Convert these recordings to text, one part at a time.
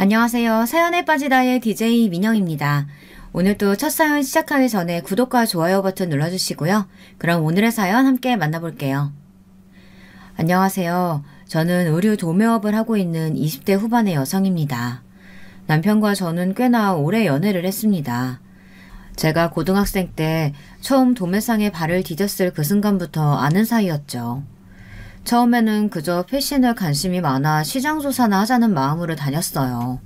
안녕하세요. 사연에 빠지다의 DJ 민영입니다. 오늘도 첫 사연 시작하기 전에 구독과 좋아요 버튼 눌러주시고요. 그럼 오늘의 사연 함께 만나볼게요. 안녕하세요. 저는 의류 도매업을 하고 있는 20대 후반의 여성입니다. 남편과 저는 꽤나 오래 연애를 했습니다. 제가 고등학생 때 처음 도매상에 발을 디뎠을 그 순간부터 아는 사이였죠. 처음에는 그저 패션에 관심이 많아 시장조사나 하자는 마음으로 다녔어요.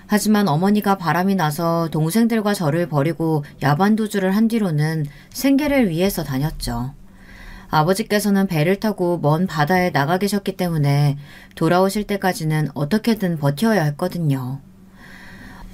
하지만 어머니가 바람이 나서 동생들과 저를 버리고 야반도주를 한 뒤로는 생계를 위해서 다녔죠. 아버지께서는 배를 타고 먼 바다에 나가 계셨기 때문에 돌아오실 때까지는 어떻게든 버텨야 했거든요.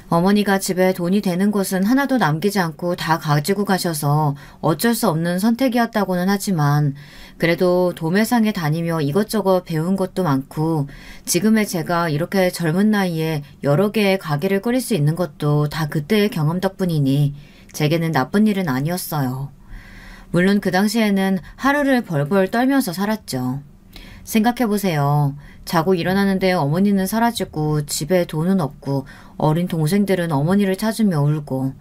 어머니가 집에 돈이 되는 것은 하나도 남기지 않고 다 가지고 가셔서 어쩔 수 없는 선택이었다고는 하지만 그래도 도매상에 다니며 이것저것 배운 것도 많고 지금의 제가 이렇게 젊은 나이에 여러 개의 가게를 꾸릴 수 있는 것도 다 그때의 경험 덕분이니 제게는 나쁜 일은 아니었어요. 물론 그 당시에는 하루를 벌벌 떨면서 살았죠. 생각해보세요. 자고 일어나는데 어머니는 사라지고 집에 돈은 없고 어린 동생들은 어머니를 찾으며 울고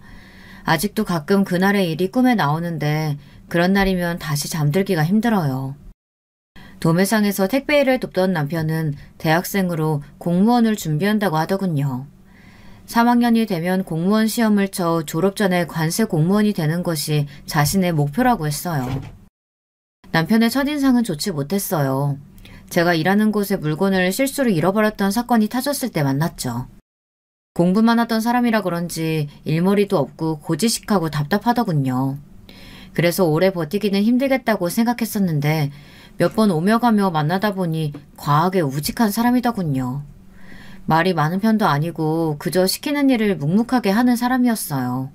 아직도 가끔 그날의 일이 꿈에 나오는데 그런 날이면 다시 잠들기가 힘들어요. 도매상에서 택배 일을 돕던 남편은 대학생으로 공무원을 준비한다고 하더군요. 3학년이 되면 공무원 시험을 쳐 졸업 전에 관세 공무원이 되는 것이 자신의 목표라고 했어요. 남편의 첫인상은 좋지 못했어요. 제가 일하는 곳에 물건을 실수로 잃어버렸던 사건이 터졌을 때 만났죠. 공부만 하던 사람이라 그런지 일머리도 없고 고지식하고 답답하더군요. 그래서 오래 버티기는 힘들겠다고 생각했었는데 몇 번 오며 가며 만나다 보니 과하게 우직한 사람이더군요. 말이 많은 편도 아니고 그저 시키는 일을 묵묵하게 하는 사람이었어요.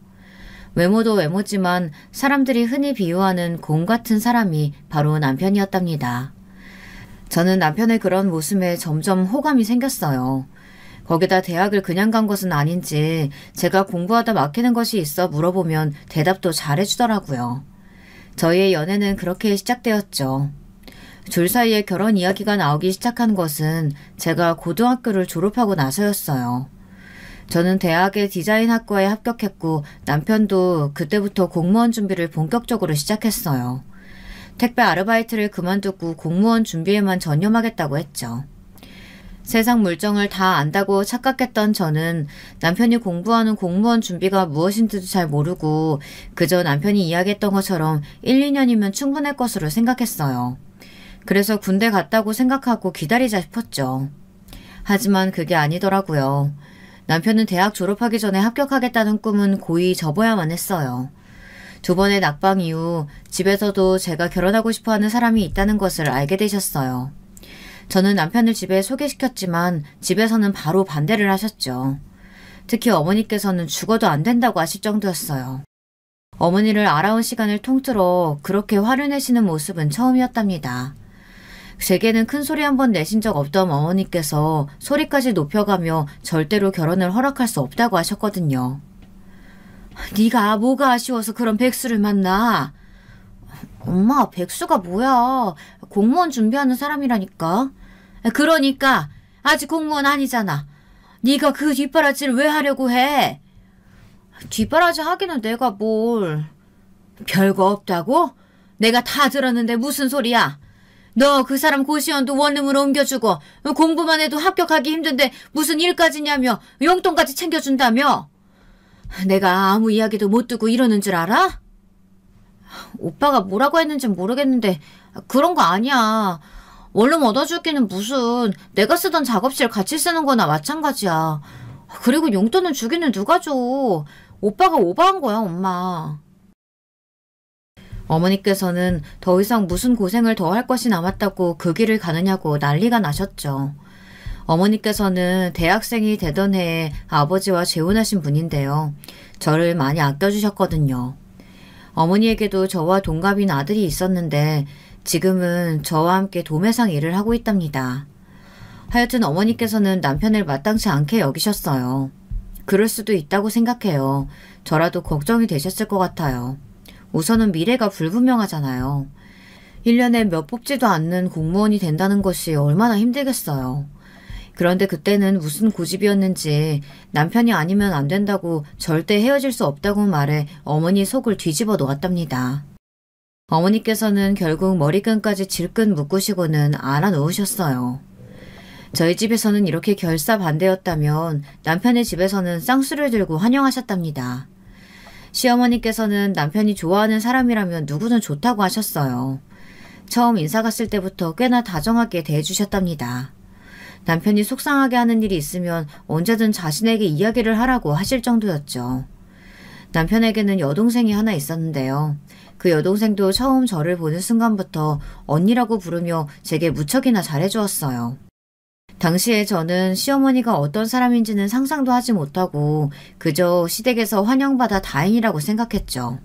외모도 외모지만 사람들이 흔히 비유하는 곰 같은 사람이 바로 남편이었답니다. 저는 남편의 그런 모습에 점점 호감이 생겼어요. 거기다 대학을 그냥 간 것은 아닌지 제가 공부하다 막히는 것이 있어 물어보면 대답도 잘해주더라고요. 저희의 연애는 그렇게 시작되었죠. 둘 사이에 결혼 이야기가 나오기 시작한 것은 제가 고등학교를 졸업하고 나서였어요. 저는 대학의 디자인학과에 합격했고 남편도 그때부터 공무원 준비를 본격적으로 시작했어요. 택배 아르바이트를 그만두고 공무원 준비에만 전념하겠다고 했죠. 세상 물정을 다 안다고 착각했던 저는 남편이 공부하는 공무원 준비가 무엇인지도 잘 모르고 그저 남편이 이야기했던 것처럼 1, 2년이면 충분할 것으로 생각했어요. 그래서 군대 갔다고 생각하고 기다리자 싶었죠. 하지만 그게 아니더라고요. 남편은 대학 졸업하기 전에 합격하겠다는 꿈은 고이 접어야만 했어요. 두 번의 낙방 이후 집에서도 제가 결혼하고 싶어하는 사람이 있다는 것을 알게 되셨어요. 저는 남편을 집에 소개시켰지만 집에서는 바로 반대를 하셨죠. 특히 어머니께서는 죽어도 안 된다고 하실 정도였어요. 어머니를 알아온 시간을 통틀어 그렇게 화를 내시는 모습은 처음이었답니다. 제게는 큰 소리 한 번 내신 적 없던 어머니께서 소리까지 높여가며 절대로 결혼을 허락할 수 없다고 하셨거든요. 네가 뭐가 아쉬워서 그런 백수를 만나? 엄마, 백수가 뭐야? 공무원 준비하는 사람이라니까. 그러니까 아직 공무원 아니잖아. 네가 그 뒷바라지를 왜 하려고 해? 뒷바라지 하기는 내가 뭘. 별거 없다고? 내가 다 들었는데 무슨 소리야? 너 그 사람 고시원도 원룸으로 옮겨주고 공부만 해도 합격하기 힘든데 무슨 일까지냐며 용돈까지 챙겨준다며? 내가 아무 이야기도 못 듣고 이러는 줄 알아? 오빠가 뭐라고 했는진 모르겠는데 그런 거 아니야. 원룸 얻어주기는 무슨 내가 쓰던 작업실 같이 쓰는 거나 마찬가지야. 그리고 용돈은 주기는 누가 줘. 오빠가 오버한 거야, 엄마. 어머니께서는 더 이상 무슨 고생을 더 할 것이 남았다고 그 길을 가느냐고 난리가 나셨죠. 어머니께서는 대학생이 되던 해에 아버지와 재혼하신 분인데요. 저를 많이 아껴주셨거든요. 어머니에게도 저와 동갑인 아들이 있었는데 지금은 저와 함께 도매상 일을 하고 있답니다. 하여튼 어머니께서는 남편을 마땅치 않게 여기셨어요. 그럴 수도 있다고 생각해요. 저라도 걱정이 되셨을 것 같아요. 우선은 미래가 불분명하잖아요. 1년에 몇 뽑지도 않는 공무원이 된다는 것이 얼마나 힘들겠어요. 그런데 그때는 무슨 고집이었는지 남편이 아니면 안 된다고 절대 헤어질 수 없다고 말해 어머니 속을 뒤집어 놓았답니다. 어머니께서는 결국 머리끈까지 질끈 묶으시고는 알아놓으셨어요. 저희 집에서는 이렇게 결사반대였다면 남편의 집에서는 쌍수를 들고 환영하셨답니다. 시어머니께서는 남편이 좋아하는 사람이라면 누구든 좋다고 하셨어요. 처음 인사 갔을 때부터 꽤나 다정하게 대해주셨답니다. 남편이 속상하게 하는 일이 있으면 언제든 자신에게 이야기를 하라고 하실 정도였죠. 남편에게는 여동생이 하나 있었는데요. 그 여동생도 처음 저를 보는 순간부터 언니라고 부르며 제게 무척이나 잘해주었어요. 당시에 저는 시어머니가 어떤 사람인지는 상상도 하지 못하고 그저 시댁에서 환영받아 다행이라고 생각했죠.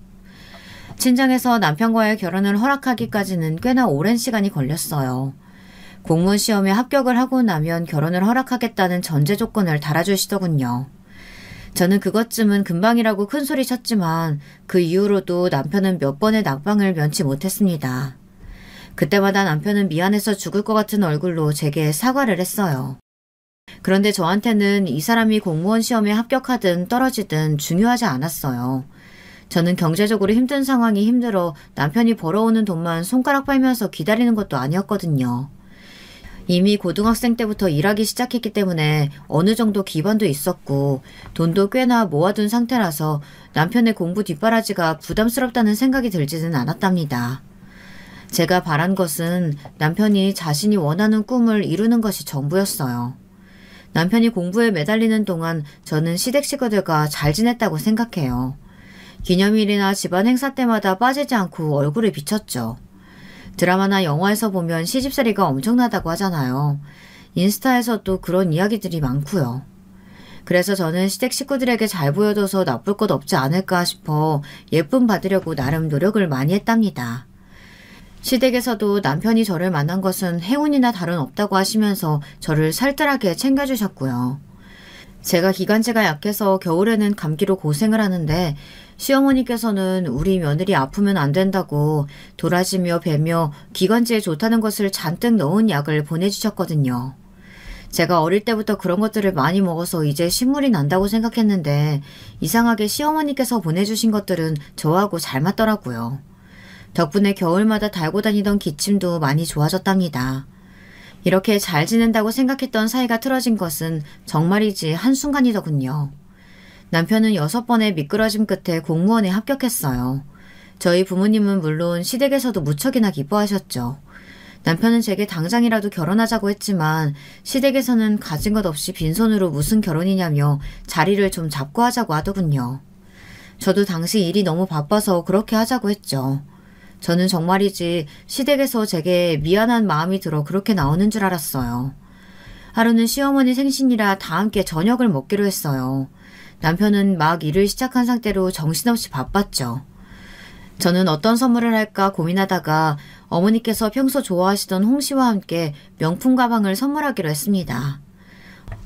친정에서 남편과의 결혼을 허락하기까지는 꽤나 오랜 시간이 걸렸어요. 공무원 시험에 합격을 하고 나면 결혼을 허락하겠다는 전제 조건을 달아주시더군요. 저는 그것쯤은 금방이라고 큰소리 쳤지만 그 이후로도 남편은 몇 번의 낙방을 면치 못했습니다. 그때마다 남편은 미안해서 죽을 것 같은 얼굴로 제게 사과를 했어요. 그런데 저한테는 이 사람이 공무원 시험에 합격하든 떨어지든 중요하지 않았어요. 저는 경제적으로 힘든 상황이 힘들어 남편이 벌어오는 돈만 손가락 빨면서 기다리는 것도 아니었거든요. 이미 고등학생 때부터 일하기 시작했기 때문에 어느 정도 기반도 있었고 돈도 꽤나 모아둔 상태라서 남편의 공부 뒷바라지가 부담스럽다는 생각이 들지는 않았답니다. 제가 바란 것은 남편이 자신이 원하는 꿈을 이루는 것이 전부였어요. 남편이 공부에 매달리는 동안 저는 시댁 식구들과 잘 지냈다고 생각해요. 기념일이나 집안 행사 때마다 빠지지 않고 얼굴을 비쳤죠. 드라마나 영화에서 보면 시집살이가 엄청나다고 하잖아요. 인스타에서도 그런 이야기들이 많고요. 그래서 저는 시댁 식구들에게 잘 보여줘서 나쁠 것 없지 않을까 싶어 예쁨 받으려고 나름 노력을 많이 했답니다. 시댁에서도 남편이 저를 만난 것은 행운이나 다름없다고 하시면서 저를 살뜰하게 챙겨주셨고요. 제가 기관지가 약해서 겨울에는 감기로 고생을 하는데 시어머니께서는 우리 며느리 아프면 안 된다고 도라지며 배며 기관지에 좋다는 것을 잔뜩 넣은 약을 보내주셨거든요. 제가 어릴 때부터 그런 것들을 많이 먹어서 이제 신물이 난다고 생각했는데 이상하게 시어머니께서 보내주신 것들은 저하고 잘 맞더라고요. 덕분에 겨울마다 달고 다니던 기침도 많이 좋아졌답니다. 이렇게 잘 지낸다고 생각했던 사이가 틀어진 것은 정말이지 한순간이더군요. 남편은 6번의 미끄러짐 끝에 공무원에 합격했어요. 저희 부모님은 물론 시댁에서도 무척이나 기뻐하셨죠. 남편은 제게 당장이라도 결혼하자고 했지만 시댁에서는 가진 것 없이 빈손으로 무슨 결혼이냐며 자리를 좀 잡고 하자고 하더군요. 저도 당시 일이 너무 바빠서 그렇게 하자고 했죠. 저는 정말이지 시댁에서 제게 미안한 마음이 들어 그렇게 나오는 줄 알았어요. 하루는 시어머니 생신이라 다 함께 저녁을 먹기로 했어요. 남편은 막 일을 시작한 상태로 정신없이 바빴죠. 저는 어떤 선물을 할까 고민하다가 어머니께서 평소 좋아하시던 홍시와 함께 명품 가방을 선물하기로 했습니다.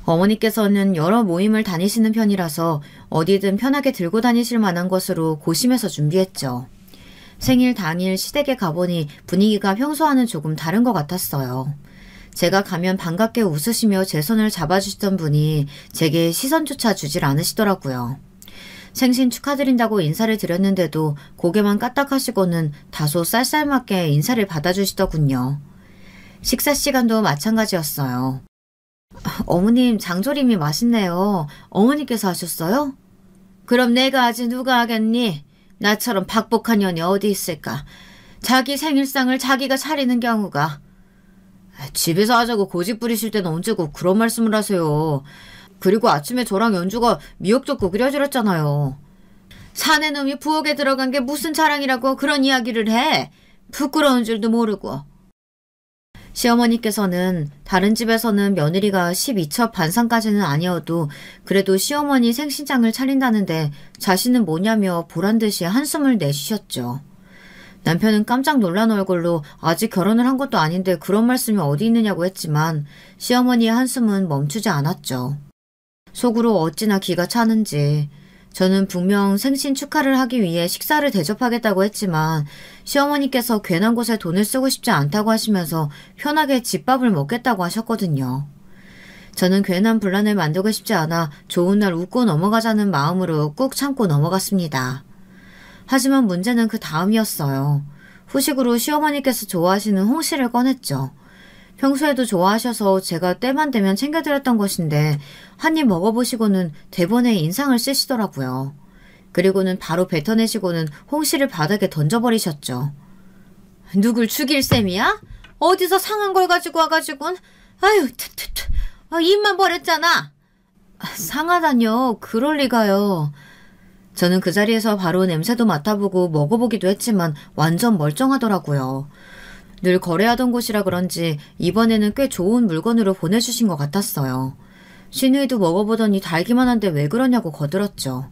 어머니께서는 여러 모임을 다니시는 편이라서 어디든 편하게 들고 다니실 만한 것으로 고심해서 준비했죠. 생일 당일 시댁에 가보니 분위기가 평소와는 조금 다른 것 같았어요. 제가 가면 반갑게 웃으시며 제 손을 잡아주시던 분이 제게 시선조차 주질 않으시더라고요. 생신 축하드린다고 인사를 드렸는데도 고개만 까딱하시고는 다소 쌀쌀맞게 인사를 받아주시더군요. 식사 시간도 마찬가지였어요. 어머님 장조림이 맛있네요. 어머니께서 하셨어요? 그럼 내가 하지 누가 하겠니? 나처럼 박복한 년이 어디 있을까. 자기 생일상을 자기가 차리는 경우가. 집에서 하자고 고집 부리실 때는 언제고 그런 말씀을 하세요. 그리고 아침에 저랑 연주가 미역젓국 끓여드렸잖아요. 사내 놈이 부엌에 들어간 게 무슨 자랑이라고 그런 이야기를 해. 부끄러운 줄도 모르고. 시어머니께서는 다른 집에서는 며느리가 12첩 반상까지는 아니어도 그래도 시어머니 생신장을 차린다는데 자신은 뭐냐며 보란듯이 한숨을 내쉬셨죠. 남편은 깜짝 놀란 얼굴로 아직 결혼을 한 것도 아닌데 그런 말씀이 어디 있느냐고 했지만 시어머니의 한숨은 멈추지 않았죠. 속으로 어찌나 기가 차는지. 저는 분명 생신 축하를 하기 위해 식사를 대접하겠다고 했지만 시어머니께서 괜한 곳에 돈을 쓰고 싶지 않다고 하시면서 편하게 집밥을 먹겠다고 하셨거든요. 저는 괜한 분란을 만들고 싶지 않아 좋은 날 웃고 넘어가자는 마음으로 꾹 참고 넘어갔습니다. 하지만 문제는 그 다음이었어요. 후식으로 시어머니께서 좋아하시는 홍시를 꺼냈죠. 평소에도 좋아하셔서 제가 때만 되면 챙겨드렸던 것인데 한 입 먹어보시고는 대본에 인상을 쓰시더라고요. 그리고는 바로 뱉어내시고는 홍시를 바닥에 던져버리셨죠. 누굴 죽일 셈이야? 어디서 상한 걸 가지고 와가지고는 아유 투투투 입만 버렸잖아. 상하다뇨. 그럴 리가요. 저는 그 자리에서 바로 냄새도 맡아보고 먹어보기도 했지만 완전 멀쩡하더라고요. 늘 거래하던 곳이라 그런지 이번에는 꽤 좋은 물건으로 보내주신 것 같았어요. 신우이도 먹어보더니 달기만 한데 왜 그러냐고 거들었죠.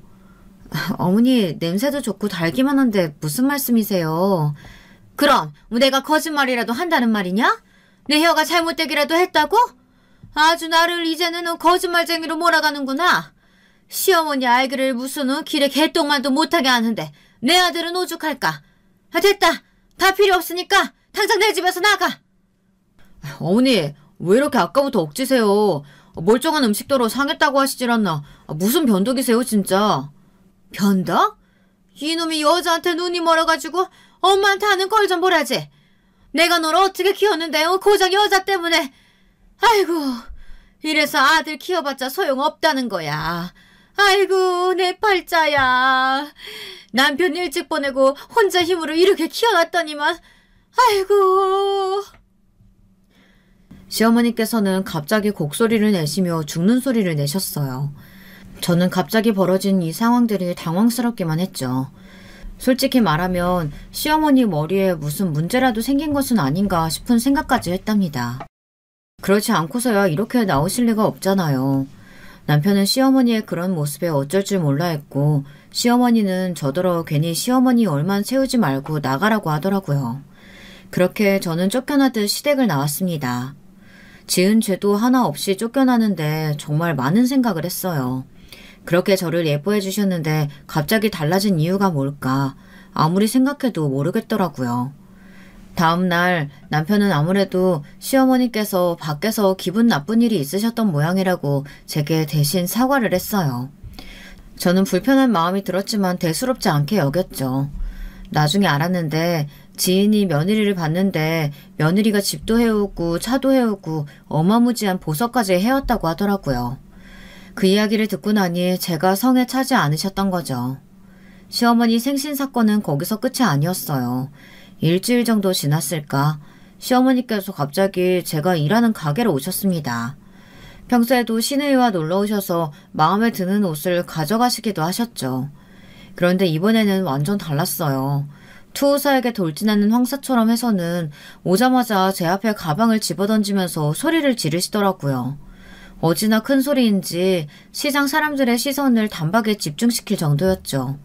어머니 냄새도 좋고 달기만 한데 무슨 말씀이세요? 그럼 내가 거짓말이라도 한다는 말이냐? 내 혀가 잘못되기라도 했다고? 아주 나를 이제는 거짓말쟁이로 몰아가는구나. 시어머니 알기를 무슨 길에 개똥만도 못하게 하는데 내 아들은 오죽할까? 됐다. 다 필요 없으니까 당장 내 집에서 나가. 어머니 왜 이렇게 아까부터 억지세요? 멀쩡한 음식도로 상했다고 하시질 않나. 무슨 변덕이세요 진짜. 변덕? 이놈이 여자한테 눈이 멀어가지고 엄마한테 하는 걸 좀 보라지. 내가 널 어떻게 키웠는데 고작 여자 때문에. 아이고 이래서 아들 키워봤자 소용없다는 거야. 아이고 내 팔자야. 남편 일찍 보내고 혼자 힘으로 이렇게 키워놨더니만. 아이고. 시어머니께서는 갑자기 곡소리를 내시며 죽는 소리를 내셨어요. 저는 갑자기 벌어진 이 상황들이 당황스럽기만 했죠. 솔직히 말하면 시어머니 머리에 무슨 문제라도 생긴 것은 아닌가 싶은 생각까지 했답니다. 그렇지 않고서야 이렇게 나오실 리가 없잖아요. 남편은 시어머니의 그런 모습에 어쩔 줄 몰라 했고 시어머니는 저더러 괜히 시어머니 얼만 채우지 말고 나가라고 하더라고요. 그렇게 저는 쫓겨나듯 시댁을 나왔습니다. 지은 죄도 하나 없이 쫓겨나는데 정말 많은 생각을 했어요. 그렇게 저를 예뻐해 주셨는데 갑자기 달라진 이유가 뭘까? 아무리 생각해도 모르겠더라고요. 다음 날 남편은 아무래도 시어머니께서 밖에서 기분 나쁜 일이 있으셨던 모양이라고 제게 대신 사과를 했어요. 저는 불편한 마음이 들었지만 대수롭지 않게 여겼죠. 나중에 알았는데 지인이 며느리를 봤는데 며느리가 집도 해오고 차도 해오고 어마무지한 보석까지 해왔다고 하더라고요. 그 이야기를 듣고 나니 제가 성에 차지 않으셨던 거죠. 시어머니 생신 사건은 거기서 끝이 아니었어요. 일주일 정도 지났을까 시어머니께서 갑자기 제가 일하는 가게로 오셨습니다. 평소에도 시누이와 놀러 오셔서 마음에 드는 옷을 가져가시기도 하셨죠. 그런데 이번에는 완전 달랐어요. 투호사에게 돌진하는 황사처럼 해서는 오자마자 제 앞에 가방을 집어던지면서 소리를 지르시더라고요. 어찌나 큰 소리인지 시장 사람들의 시선을 단박에 집중시킬 정도였죠.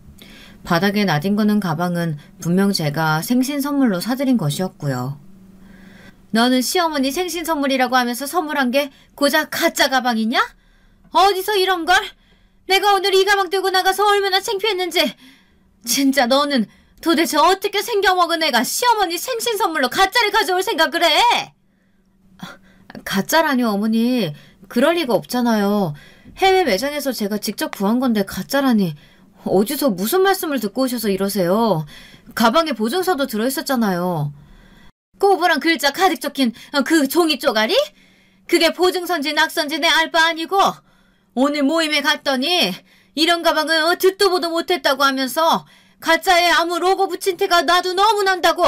바닥에 나뒹구는 가방은 분명 제가 생신 선물로 사드린 것이었고요. 너는 시어머니 생신 선물이라고 하면서 선물한 게 고작 가짜 가방이냐? 어디서 이런 걸? 내가 오늘 이 가방 들고 나가서 얼마나 창피했는지. 진짜 너는 도대체 어떻게 생겨먹은 애가 시어머니 생신 선물로 가짜를 가져올 생각을 해? 가짜라뇨 어머니. 그럴 리가 없잖아요. 해외 매장에서 제가 직접 구한 건데 가짜라니. 어디서 무슨 말씀을 듣고 오셔서 이러세요. 가방에 보증서도 들어있었잖아요. 꼬부랑 글자 가득 적힌 그 종이 쪼가리? 그게 보증서인지 낙서인지 내 알 바 아니고 오늘 모임에 갔더니 이런 가방은 듣도 보도 못했다고 하면서 가짜에 아무 로고 붙인 티가 나도 너무 난다고.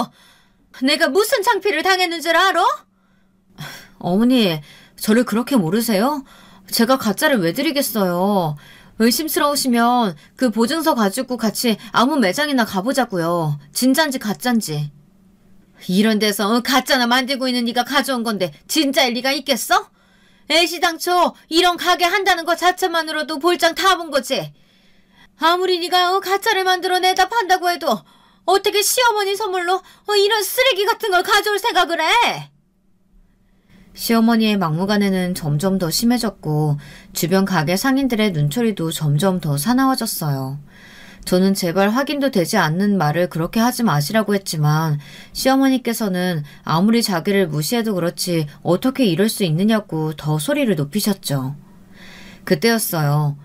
내가 무슨 창피를 당했는 줄 알아? 어머니 저를 그렇게 모르세요? 제가 가짜를 왜 드리겠어요. 의심스러우시면 그 보증서 가지고 같이 아무 매장이나 가보자고요. 진짠지 가짠지. 이런 데서 가짜나 만들고 있는 네가 가져온 건데 진짜일 리가 있겠어? 애시당초 이런 가게 한다는 것 자체만으로도 볼장 다 본 거지. 아무리 네가 가짜를 만들어 내다 판다고 해도 어떻게 시어머니 선물로 이런 쓰레기 같은 걸 가져올 생각을 해? 시어머니의 막무가내는 점점 더 심해졌고 주변 가게 상인들의 눈초리도 점점 더 사나워졌어요. 저는 제발 확인도 되지 않는 말을 그렇게 하지 마시라고 했지만 시어머니께서는 아무리 자기를 무시해도 그렇지 어떻게 이럴 수 있느냐고 더 소리를 높이셨죠. 그때였어요.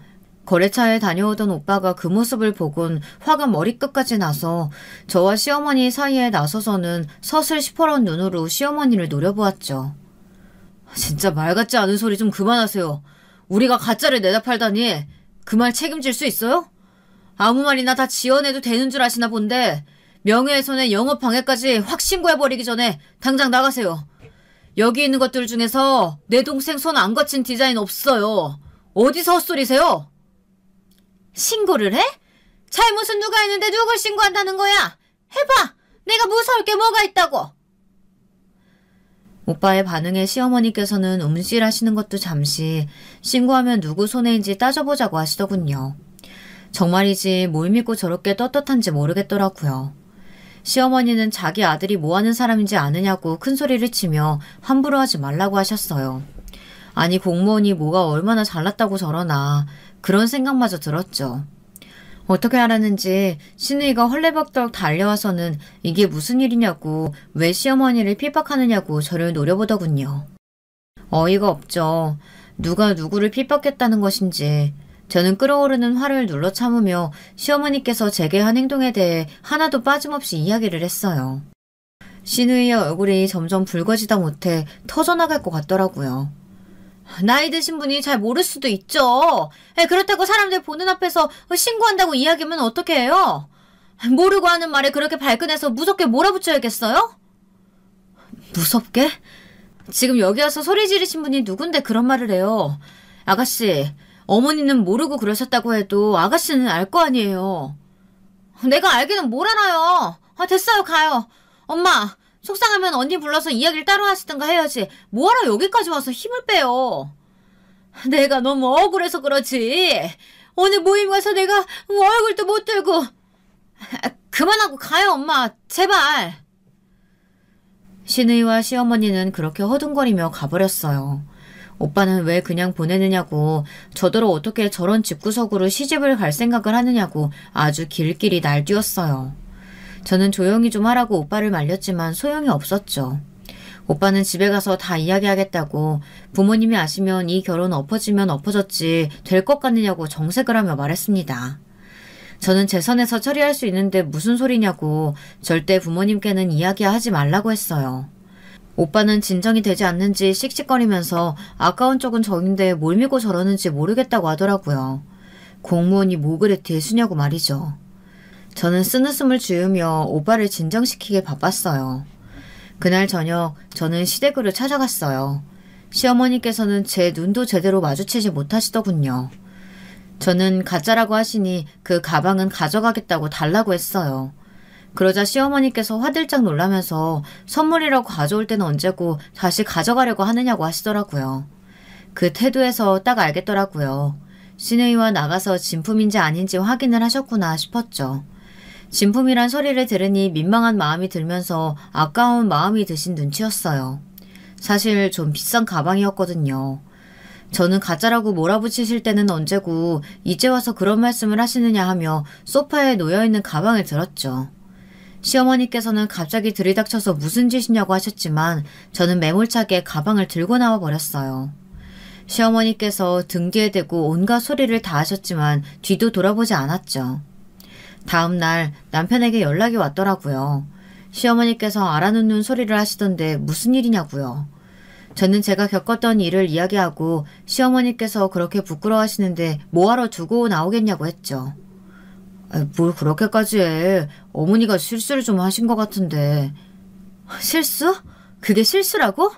거래처에 다녀오던 오빠가 그 모습을 보곤 화가 머리끝까지 나서 저와 시어머니 사이에 나서서는 서슬 시퍼런 눈으로 시어머니를 노려보았죠. 진짜 말 같지 않은 소리 좀 그만하세요. 우리가 가짜를 내다 팔다니 그 말 책임질 수 있어요? 아무 말이나 다 지어내도 되는 줄 아시나 본데 명예훼손에 영업방해까지 확 신고해버리기 전에 당장 나가세요. 여기 있는 것들 중에서 내 동생 손 안 거친 디자인 없어요. 어디서 헛소리세요? 신고를 해? 잘못은 누가 했는데 누굴 신고한다는 거야? 해봐! 내가 무서울 게 뭐가 있다고! 오빠의 반응에 시어머니께서는 움찔하시는 것도 잠시 신고하면 누구 손해인지 따져보자고 하시더군요. 정말이지 뭘 믿고 저렇게 떳떳한지 모르겠더라고요. 시어머니는 자기 아들이 뭐하는 사람인지 아느냐고 큰소리를 치며 함부로 하지 말라고 하셨어요. 아니 공무원이 뭐가 얼마나 잘났다고 저러나 그런 생각마저 들었죠. 어떻게 알았는지 시누이가 헐레벅떡 달려와서는 이게 무슨 일이냐고 왜 시어머니를 핍박하느냐고 저를 노려보더군요. 어이가 없죠. 누가 누구를 핍박했다는 것인지. 저는 끓어오르는 화를 눌러 참으며 시어머니께서 제게 한 행동에 대해 하나도 빠짐없이 이야기를 했어요. 시누이의 얼굴이 점점 붉어지다 못해 터져나갈 것 같더라고요. 나이 드신 분이 잘 모를 수도 있죠. 그렇다고 사람들 보는 앞에서 신고한다고 이야기하면 어떻게 해요? 모르고 하는 말에 그렇게 발끈해서 무섭게 몰아붙여야겠어요? 무섭게? 지금 여기 와서 소리 지르신 분이 누군데 그런 말을 해요. 아가씨, 어머니는 모르고 그러셨다고 해도 아가씨는 알 거 아니에요. 내가 알기는 뭘 알아요. 됐어요, 가요. 엄마, 속상하면 언니 불러서 이야기를 따로 하시든가 해야지. 뭐하러 여기까지 와서 힘을 빼요. 내가 너무 억울해서 그렇지. 오늘 모임 가서 내가 얼굴도 못 들고. 그만하고 가요, 엄마. 제발. 시누이와 시어머니는 그렇게 허둥거리며 가버렸어요. 오빠는 왜 그냥 보내느냐고 저더러 어떻게 저런 집구석으로 시집을 갈 생각을 하느냐고 아주 길길이 날뛰었어요. 저는 조용히 좀 하라고 오빠를 말렸지만 소용이 없었죠. 오빠는 집에 가서 다 이야기하겠다고 부모님이 아시면 이 결혼 엎어지면 엎어졌지 될 것 같느냐고 정색을 하며 말했습니다. 저는 제 선에서 처리할 수 있는데 무슨 소리냐고 절대 부모님께는 이야기하지 말라고 했어요. 오빠는 진정이 되지 않는지 씩씩거리면서 아까운 쪽은 저인데 뭘 믿고 저러는지 모르겠다고 하더라고요. 공무원이 뭐 그래 대수냐고 말이죠. 저는 쓴웃음을 지으며 오빠를 진정시키게 바빴어요. 그날 저녁 저는 시댁으로 찾아갔어요. 시어머니께서는 제 눈도 제대로 마주치지 못하시더군요. 저는 가짜라고 하시니 그 가방은 가져가겠다고 달라고 했어요. 그러자 시어머니께서 화들짝 놀라면서 선물이라고 가져올 때는 언제고 다시 가져가려고 하느냐고 하시더라고요. 그 태도에서 딱 알겠더라고요. 시누이와 나가서 진품인지 아닌지 확인을 하셨구나 싶었죠. 진품이란 소리를 들으니 민망한 마음이 들면서 아까운 마음이 드신 눈치였어요. 사실 좀 비싼 가방이었거든요. 저는 가짜라고 몰아붙이실 때는 언제고 이제 와서 그런 말씀을 하시느냐 하며 소파에 놓여있는 가방을 들었죠. 시어머니께서는 갑자기 들이닥쳐서 무슨 짓이냐고 하셨지만 저는 매몰차게 가방을 들고 나와 버렸어요. 시어머니께서 등 뒤에 대고 온갖 소리를 다 하셨지만 뒤도 돌아보지 않았죠. 다음 날 남편에게 연락이 왔더라고요. 시어머니께서 알아놓는 소리를 하시던데 무슨 일이냐고요. 저는 제가 겪었던 일을 이야기하고 시어머니께서 그렇게 부끄러워하시는데 뭐하러 두고 나오겠냐고 했죠. 뭘 그렇게까지 해. 어머니가 실수를 좀 하신 것 같은데. 실수? 그게 실수라고?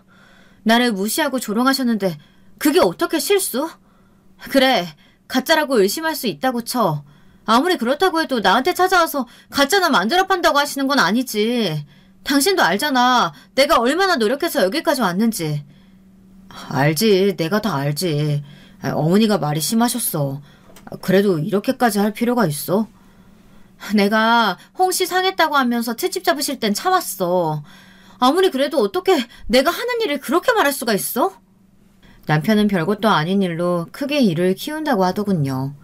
나를 무시하고 조롱하셨는데 그게 어떻게 실수? 그래, 가짜라고 의심할 수 있다고 쳐. 아무리 그렇다고 해도 나한테 찾아와서 가짜나 만들어 판다고 하시는 건 아니지. 당신도 알잖아. 내가 얼마나 노력해서 여기까지 왔는지. 알지. 내가 다 알지. 어머니가 말이 심하셨어. 그래도 이렇게까지 할 필요가 있어? 내가 홍씨 상했다고 하면서 채집 잡으실 땐 참았어. 아무리 그래도 어떻게 내가 하는 일을 그렇게 말할 수가 있어? 남편은 별것도 아닌 일로 크게 일을 키운다고 하더군요.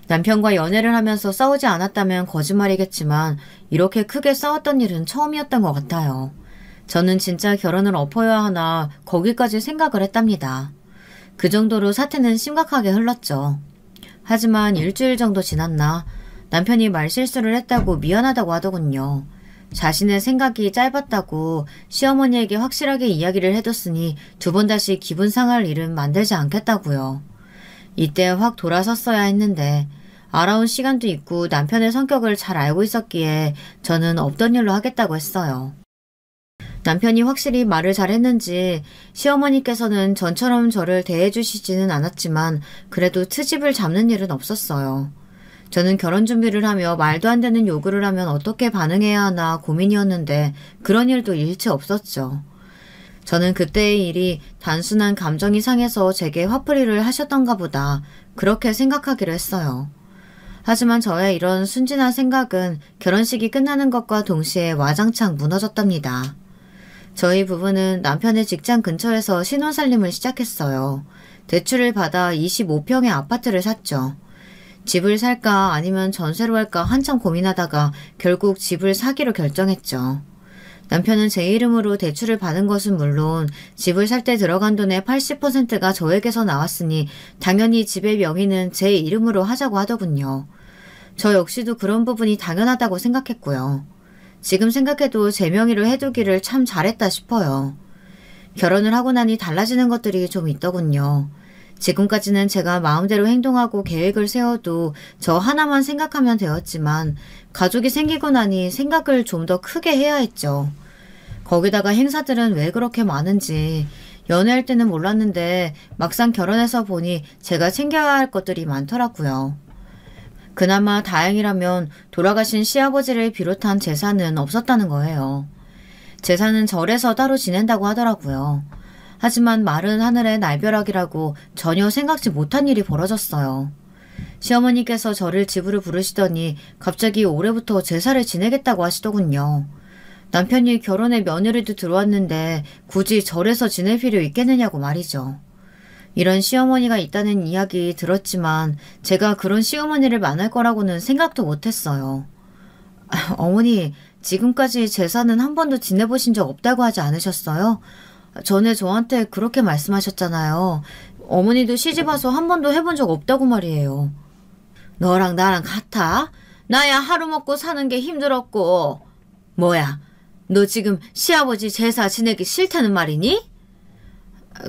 남편과 연애를 하면서 싸우지 않았다면 거짓말이겠지만 이렇게 크게 싸웠던 일은 처음이었던 것 같아요. 저는 진짜 결혼을 엎어야 하나 거기까지 생각을 했답니다. 그 정도로 사태는 심각하게 흘렀죠. 하지만 일주일 정도 지났나 남편이 말실수를 했다고 미안하다고 하더군요. 자신의 생각이 짧았다고 시어머니에게 확실하게 이야기를 해뒀으니 두 번 다시 기분 상할 일은 만들지 않겠다고요. 이때 확 돌아섰어야 했는데 알아온 시간도 있고 남편의 성격을 잘 알고 있었기에 저는 없던 일로 하겠다고 했어요. 남편이 확실히 말을 잘했는지 시어머니께서는 전처럼 저를 대해주시지는 않았지만 그래도 트집을 잡는 일은 없었어요. 저는 결혼 준비를 하며 말도 안 되는 요구를 하면 어떻게 반응해야 하나 고민이었는데 그런 일도 일체 없었죠. 저는 그때의 일이 단순한 감정이 상해서 제게 화풀이를 하셨던가 보다 그렇게 생각하기로 했어요. 하지만 저의 이런 순진한 생각은 결혼식이 끝나는 것과 동시에 와장창 무너졌답니다. 저희 부부는 남편의 직장 근처에서 신혼살림을 시작했어요. 대출을 받아 25평의 아파트를 샀죠. 집을 살까 아니면 전세로 할까 한참 고민하다가 결국 집을 사기로 결정했죠. 남편은 제 이름으로 대출을 받은 것은 물론 집을 살 때 들어간 돈의 80%가 저에게서 나왔으니 당연히 집의 명의는 제 이름으로 하자고 하더군요. 저 역시도 그런 부분이 당연하다고 생각했고요. 지금 생각해도 제 명의로 해두기를 참 잘했다 싶어요. 결혼을 하고 나니 달라지는 것들이 좀 있더군요. 지금까지는 제가 마음대로 행동하고 계획을 세워도 저 하나만 생각하면 되었지만 가족이 생기고 나니 생각을 좀 더 크게 해야 했죠. 거기다가 행사들은 왜 그렇게 많은지 연애할 때는 몰랐는데 막상 결혼해서 보니 제가 챙겨야 할 것들이 많더라고요. 그나마 다행이라면 돌아가신 시아버지를 비롯한 재산은 없었다는 거예요. 재산은 절에서 따로 지낸다고 하더라고요. 하지만 마른 하늘의 날벼락이라고 전혀 생각지 못한 일이 벌어졌어요. 시어머니께서 저를 집으로 부르시더니 갑자기 올해부터 제사를 지내겠다고 하시더군요. 남편이 결혼에 며느리도 들어왔는데 굳이 절에서 지낼 필요 있겠느냐고 말이죠. 이런 시어머니가 있다는 이야기 들었지만 제가 그런 시어머니를 만날 거라고는 생각도 못했어요. 어머니, 지금까지 제사는 한 번도 지내보신 적 없다고 하지 않으셨어요? 전에 저한테 그렇게 말씀하셨잖아요. 어머니도 시집와서 한 번도 해본 적 없다고 말이에요. 너랑 나랑 같아? 나야 하루 먹고 사는 게 힘들었고. 뭐야, 너 지금 시아버지 제사 지내기 싫다는 말이니?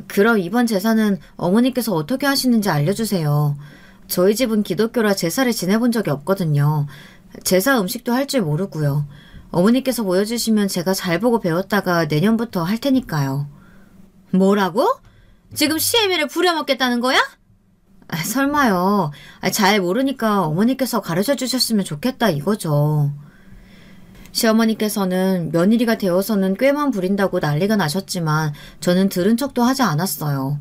그럼 이번 제사는 어머니께서 어떻게 하시는지 알려주세요. 저희 집은 기독교라 제사를 지내본 적이 없거든요. 제사 음식도 할 줄 모르고요. 어머니께서 보여주시면 제가 잘 보고 배웠다가 내년부터 할 테니까요. 뭐라고? 지금 시애미를 부려먹겠다는 거야? 설마요. 잘 모르니까 어머니께서 가르쳐 주셨으면 좋겠다 이거죠. 시어머니께서는 며느리가 되어서는 꾀만 부린다고 난리가 나셨지만 저는 들은 척도 하지 않았어요.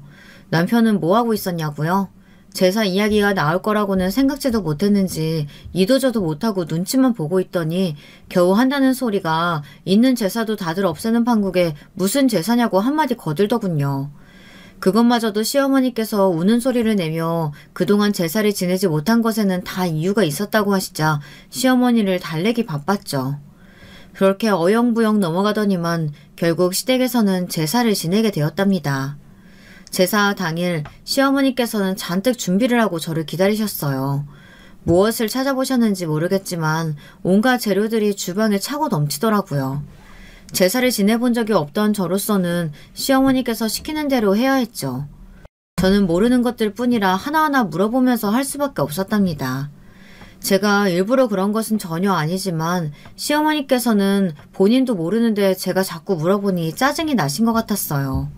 남편은 뭐하고 있었냐고요? 제사 이야기가 나올 거라고는 생각지도 못했는지 이도저도 못하고 눈치만 보고 있더니 겨우 한다는 소리가 있는 제사도 다들 없애는 판국에 무슨 제사냐고 한마디 거들더군요. 그것마저도 시어머니께서 우는 소리를 내며 그동안 제사를 지내지 못한 것에는 다 이유가 있었다고 하시자 시어머니를 달래기 바빴죠. 그렇게 어영부영 넘어가더니만 결국 시댁에서는 제사를 지내게 되었답니다. 제사 당일 시어머니께서는 잔뜩 준비를 하고 저를 기다리셨어요. 무엇을 찾아보셨는지 모르겠지만 온갖 재료들이 주방에 차고 넘치더라고요. 제사를 지내본 적이 없던 저로서는 시어머니께서 시키는 대로 해야 했죠. 저는 모르는 것들 뿐이라 하나하나 물어보면서 할 수밖에 없었답니다. 제가 일부러 그런 것은 전혀 아니지만 시어머니께서는 본인도 모르는데 제가 자꾸 물어보니 짜증이 나신 것 같았어요.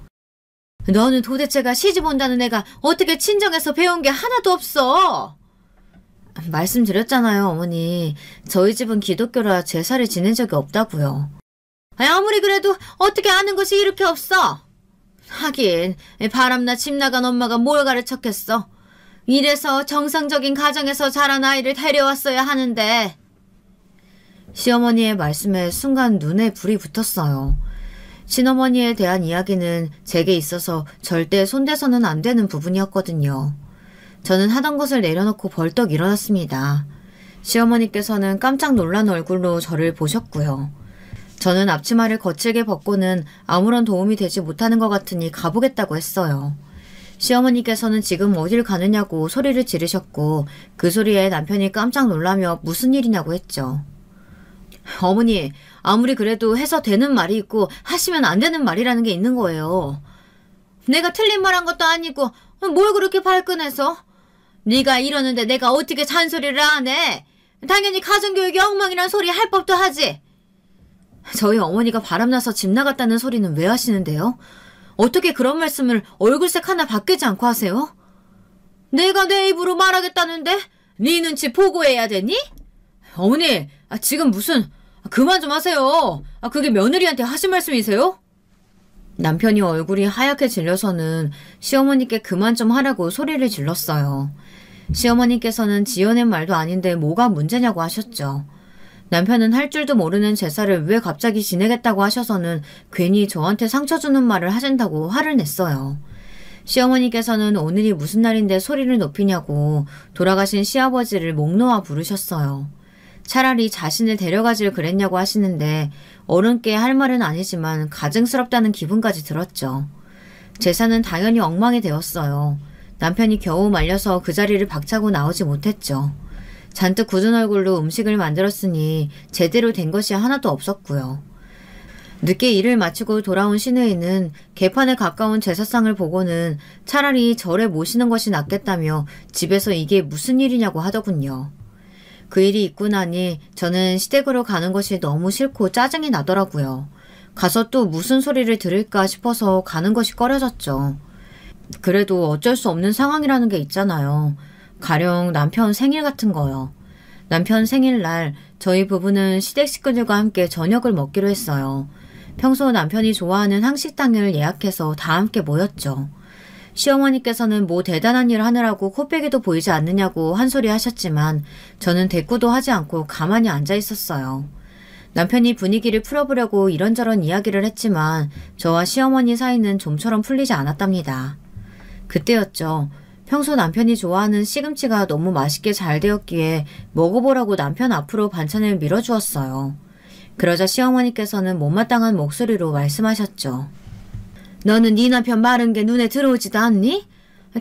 너는 도대체가 시집 온다는 애가 어떻게 친정에서 배운 게 하나도 없어? 말씀드렸잖아요, 어머니. 저희 집은 기독교라 제사를 지낸 적이 없다고요. 아무리 그래도 어떻게 아는 것이 이렇게 없어? 하긴 바람나 집 나간 엄마가 뭘 가르쳤겠어. 이래서 정상적인 가정에서 자란 아이를 데려왔어야 하는데. 시어머니의 말씀에 순간 눈에 불이 붙었어요. 친어머니에 대한 이야기는 제게 있어서 절대 손대서는 안 되는 부분이었거든요. 저는 하던 것을 내려놓고 벌떡 일어났습니다. 시어머니께서는 깜짝 놀란 얼굴로 저를 보셨고요. 저는 앞치마를 거칠게 벗고는 아무런 도움이 되지 못하는 것 같으니 가보겠다고 했어요. 시어머니께서는 지금 어딜 가느냐고 소리를 지르셨고 그 소리에 남편이 깜짝 놀라며 무슨 일이냐고 했죠. 어머니, 아무리 그래도 해서 되는 말이 있고 하시면 안 되는 말이라는 게 있는 거예요. 내가 틀린 말 한 것도 아니고 뭘 그렇게 발끈해서? 네가 이러는데 내가 어떻게 잔소리를 안 해? 당연히 가정교육이 엉망이란 소리 할 법도 하지. 저희 어머니가 바람나서 집 나갔다는 소리는 왜 하시는데요? 어떻게 그런 말씀을 얼굴색 하나 바뀌지 않고 하세요? 내가 내 입으로 말하겠다는데 네 눈치 보고 해야 되니? 어머니, 지금 무슨... 그만 좀 하세요. 그게 며느리한테 하신 말씀이세요? 남편이 얼굴이 하얗게 질려서는 시어머니께 그만 좀 하라고 소리를 질렀어요. 시어머니께서는 지어낸 말도 아닌데 뭐가 문제냐고 하셨죠. 남편은 할 줄도 모르는 제사를 왜 갑자기 지내겠다고 하셔서는 괜히 저한테 상처 주는 말을 하신다고 화를 냈어요. 시어머니께서는 오늘이 무슨 날인데 소리를 높이냐고 돌아가신 시아버지를 목 놓아 부르셨어요. 차라리 자신을 데려가질 그랬냐고 하시는데 어른께 할 말은 아니지만 가증스럽다는 기분까지 들었죠. 제사는 당연히 엉망이 되었어요. 남편이 겨우 말려서 그 자리를 박차고 나오지 못했죠. 잔뜩 굳은 얼굴로 음식을 만들었으니 제대로 된 것이 하나도 없었고요. 늦게 일을 마치고 돌아온 시누이는 개판에 가까운 제사상을 보고는 차라리 절에 모시는 것이 낫겠다며 집에서 이게 무슨 일이냐고 하더군요. 그 일이 있고 나니 저는 시댁으로 가는 것이 너무 싫고 짜증이 나더라고요. 가서 또 무슨 소리를 들을까 싶어서 가는 것이 꺼려졌죠. 그래도 어쩔 수 없는 상황이라는 게 있잖아요. 가령 남편 생일 같은 거요. 남편 생일날 저희 부부는 시댁 식구들과 함께 저녁을 먹기로 했어요. 평소 남편이 좋아하는 한식당을 예약해서 다 함께 모였죠. 시어머니께서는 뭐 대단한 일을 하느라고 코빼기도 보이지 않느냐고 한 소리 하셨지만 저는 대꾸도 하지 않고 가만히 앉아 있었어요. 남편이 분위기를 풀어보려고 이런저런 이야기를 했지만 저와 시어머니 사이는 좀처럼 풀리지 않았답니다. 그때였죠. 평소 남편이 좋아하는 시금치가 너무 맛있게 잘 되었기에 먹어보라고 남편 앞으로 반찬을 밀어주었어요. 그러자 시어머니께서는 못마땅한 목소리로 말씀하셨죠. 너는 네 남편 마른 게 눈에 들어오지도 않니?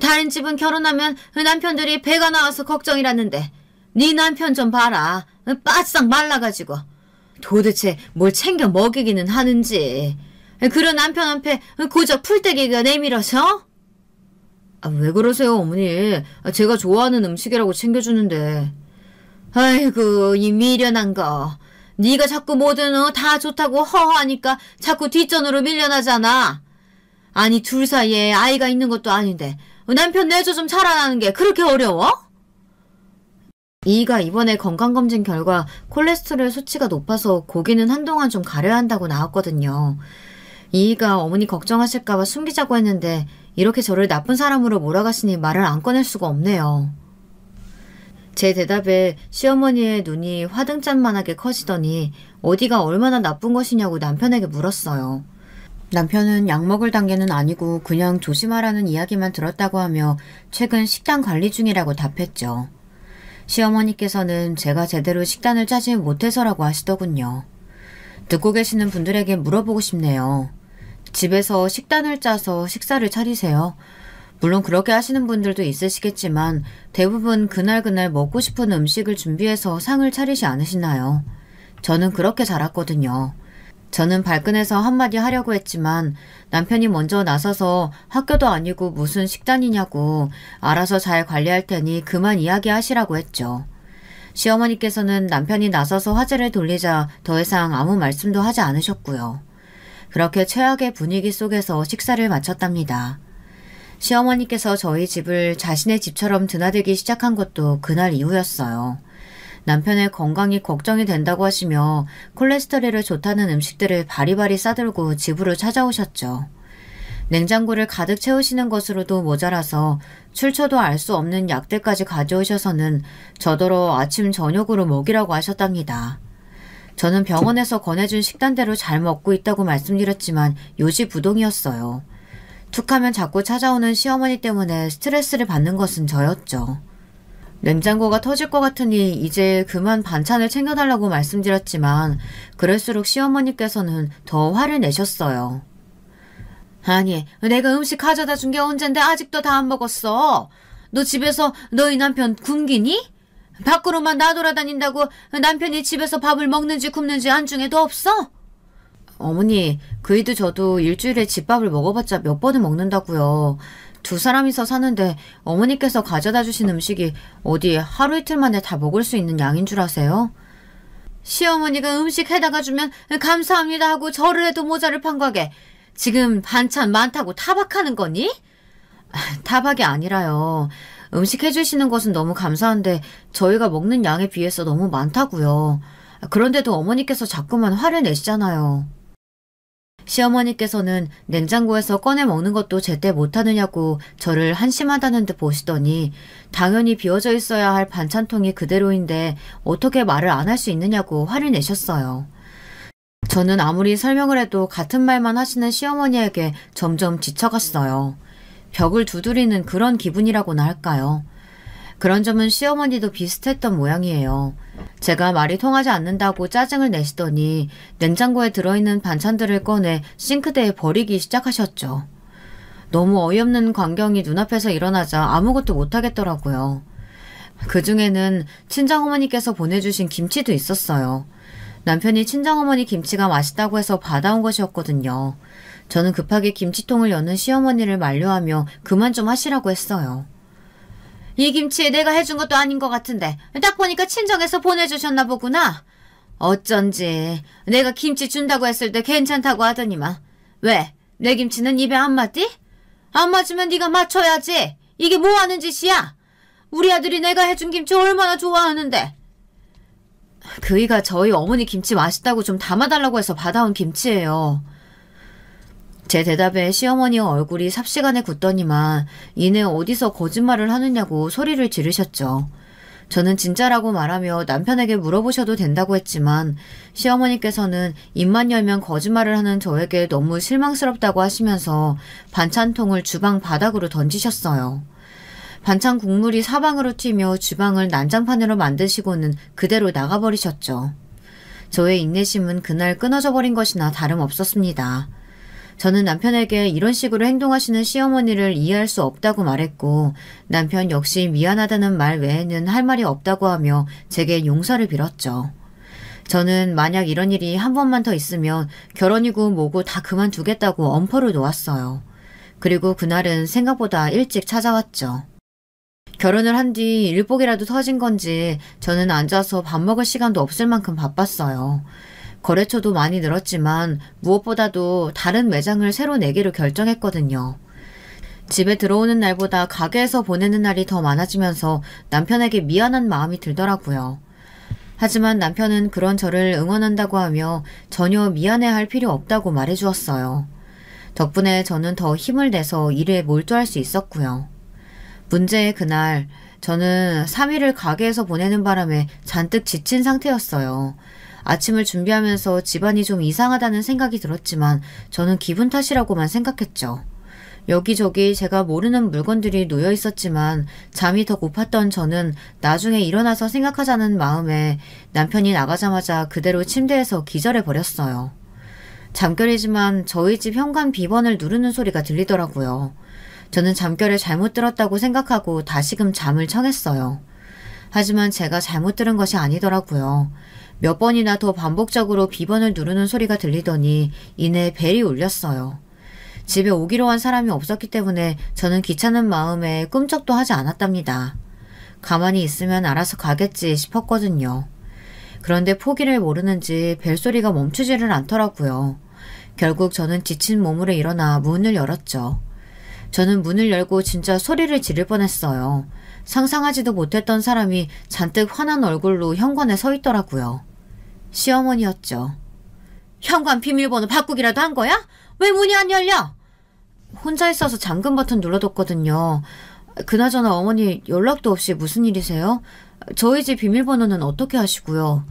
다른 집은 결혼하면 남편들이 배가 나와서 걱정이라는데 네 남편 좀 봐라. 바싹 말라가지고. 도대체 뭘 챙겨 먹이기는 하는지. 그런 남편 앞에 고작 풀떼기가 내밀어서? 왜 그러세요, 어머니? 제가 좋아하는 음식이라고 챙겨주는데. 아이고, 이 미련한 거. 네가 자꾸 뭐든 다 좋다고 허허하니까 자꾸 뒷전으로 밀려나잖아. 아니, 둘 사이에 아이가 있는 것도 아닌데 남편 내조 좀 자라나는 게 그렇게 어려워? 이가 이번에 건강검진 결과 콜레스테롤 수치가 높아서 고기는 한동안 좀 가려야 한다고 나왔거든요. 이가 어머니 걱정하실까봐 숨기자고 했는데 이렇게 저를 나쁜 사람으로 몰아가시니 말을 안 꺼낼 수가 없네요. 제 대답에 시어머니의 눈이 화등잔만하게 커지더니 어디가 얼마나 나쁜 것이냐고 남편에게 물었어요. 남편은 약 먹을 단계는 아니고 그냥 조심하라는 이야기만 들었다고 하며 최근 식단 관리 중이라고 답했죠. 시어머니께서는 제가 제대로 식단을 짜지 못해서라고 하시더군요. 듣고 계시는 분들에게 물어보고 싶네요. 집에서 식단을 짜서 식사를 차리세요? 물론 그렇게 하시는 분들도 있으시겠지만 대부분 그날그날 먹고 싶은 음식을 준비해서 상을 차리지 않으시나요? 저는 그렇게 자랐거든요. 저는 발끈해서 한마디 하려고 했지만 남편이 먼저 나서서 학교도 아니고 무슨 식단이냐고 알아서 잘 관리할 테니 그만 이야기하시라고 했죠. 시어머니께서는 남편이 나서서 화제를 돌리자 더 이상 아무 말씀도 하지 않으셨고요. 그렇게 최악의 분위기 속에서 식사를 마쳤답니다. 시어머니께서 저희 집을 자신의 집처럼 드나들기 시작한 것도 그날 이후였어요. 남편의 건강이 걱정이 된다고 하시며 콜레스테롤에 좋다는 음식들을 바리바리 싸들고 집으로 찾아오셨죠. 냉장고를 가득 채우시는 것으로도 모자라서 출처도 알 수 없는 약들까지 가져오셔서는 저더러 아침 저녁으로 먹이라고 하셨답니다. 저는 병원에서 권해준 식단대로 잘 먹고 있다고 말씀드렸지만 요지부동이었어요. 툭하면 자꾸 찾아오는 시어머니 때문에 스트레스를 받는 것은 저였죠. 냉장고가 터질 것 같으니 이제 그만 반찬을 챙겨달라고 말씀드렸지만 그럴수록 시어머니께서는 더 화를 내셨어요. 아니, 내가 음식 가져다 준 게 언젠데 아직도 다 안 먹었어. 너 집에서 너희 남편 굶기니? 밖으로만 나돌아다닌다고 남편이 집에서 밥을 먹는지 굶는지 안중에도 없어? 어머니, 그이도 저도 일주일에 집밥을 먹어봤자 몇 번을 먹는다고요. 두 사람이서 사는데 어머니께서 가져다 주신 음식이 어디 하루 이틀 만에 다 먹을 수 있는 양인 줄 아세요? 시어머니가 음식 해다가 주면 감사합니다 하고 절을 해도 모자를 판거게 지금 반찬 많다고 타박하는 거니? 타박이 아니라요. 음식 해주시는 것은 너무 감사한데 저희가 먹는 양에 비해서 너무 많다고요. 그런데도 어머니께서 자꾸만 화를 내시잖아요. 시어머니께서는 냉장고에서 꺼내 먹는 것도 제때 못하느냐고 저를 한심하다는 듯 보시더니 당연히 비워져 있어야 할 반찬통이 그대로인데 어떻게 말을 안 할 수 있느냐고 화를 내셨어요. 저는 아무리 설명을 해도 같은 말만 하시는 시어머니에게 점점 지쳐갔어요. 벽을 두드리는 그런 기분이라고나 할까요? 그런 점은 시어머니도 비슷했던 모양이에요. 제가 말이 통하지 않는다고 짜증을 내시더니 냉장고에 들어있는 반찬들을 꺼내 싱크대에 버리기 시작하셨죠. 너무 어이없는 광경이 눈앞에서 일어나자 아무것도 못하겠더라고요. 그중에는 친정어머니께서 보내주신 김치도 있었어요. 남편이 친정어머니 김치가 맛있다고 해서 받아온 것이었거든요. 저는 급하게 김치통을 여는 시어머니를 만류하며 그만 좀 하시라고 했어요. 이 김치 내가 해준 것도 아닌 것 같은데 딱 보니까 친정에서 보내주셨나 보구나. 어쩐지 내가 김치 준다고 했을 때 괜찮다고 하더니만. 왜? 내 김치는 입에 안 맞디? 안 맞으면 네가 맞춰야지. 이게 뭐 하는 짓이야? 우리 아들이 내가 해준 김치 얼마나 좋아하는데. 그이가 저희 어머니 김치 맛있다고 좀 담아달라고 해서 받아온 김치예요. 제 대답에 시어머니의 얼굴이 삽시간에 굳더니만 이내 어디서 거짓말을 하느냐고 소리를 지르셨죠. 저는 진짜라고 말하며 남편에게 물어보셔도 된다고 했지만 시어머니께서는 입만 열면 거짓말을 하는 저에게 너무 실망스럽다고 하시면서 반찬통을 주방 바닥으로 던지셨어요. 반찬 국물이 사방으로 튀며 주방을 난장판으로 만드시고는 그대로 나가버리셨죠. 저의 인내심은 그날 끊어져 버린 것이나 다름없었습니다. 저는 남편에게 이런 식으로 행동하시는 시어머니를 이해할 수 없다고 말했고 남편 역시 미안하다는 말 외에는 할 말이 없다고 하며 제게 용서를 빌었죠. 저는 만약 이런 일이 한 번만 더 있으면 결혼이고 뭐고 다 그만두겠다고 엄포를 놓았어요. 그리고 그날은 생각보다 일찍 찾아왔죠. 결혼을 한 뒤 일복이라도 터진 건지 저는 앉아서 밥 먹을 시간도 없을 만큼 바빴어요. 거래처도 많이 늘었지만 무엇보다도 다른 매장을 새로 내기로 결정했거든요. 집에 들어오는 날보다 가게에서 보내는 날이 더 많아지면서 남편에게 미안한 마음이 들더라고요. 하지만 남편은 그런 저를 응원한다고 하며 전혀 미안해할 필요 없다고 말해주었어요. 덕분에 저는 더 힘을 내서 일에 몰두할 수 있었고요. 문제의 그날 저는 3일을 가게에서 보내는 바람에 잔뜩 지친 상태였어요. 아침을 준비하면서 집안이 좀 이상하다는 생각이 들었지만 저는 기분 탓이라고만 생각했죠. 여기저기 제가 모르는 물건들이 놓여 있었지만 잠이 더 고팠던 저는 나중에 일어나서 생각하자는 마음에 남편이 나가자마자 그대로 침대에서 기절해버렸어요. 잠결이지만 저희 집 현관 비번을 누르는 소리가 들리더라고요. 저는 잠결에 잘못 들었다고 생각하고 다시금 잠을 청했어요. 하지만 제가 잘못 들은 것이 아니더라고요. 몇 번이나 더 반복적으로 비번을 누르는 소리가 들리더니 이내 벨이 울렸어요. 집에 오기로 한 사람이 없었기 때문에 저는 귀찮은 마음에 꿈쩍도 하지 않았답니다. 가만히 있으면 알아서 가겠지 싶었거든요. 그런데 포기를 모르는지 벨소리가 멈추지를 않더라고요. 결국 저는 지친 몸으로 일어나 문을 열었죠. 저는 문을 열고 진짜 소리를 지를 뻔했어요. 상상하지도 못했던 사람이 잔뜩 화난 얼굴로 현관에 서 있더라고요. 시어머니였죠. 현관 비밀번호 바꾸기라도 한 거야? 왜 문이 안 열려? 혼자 있어서 잠금 버튼 눌러뒀거든요. 그나저나 어머니 연락도 없이 무슨 일이세요? 저희 집 비밀번호는 어떻게 하시고요?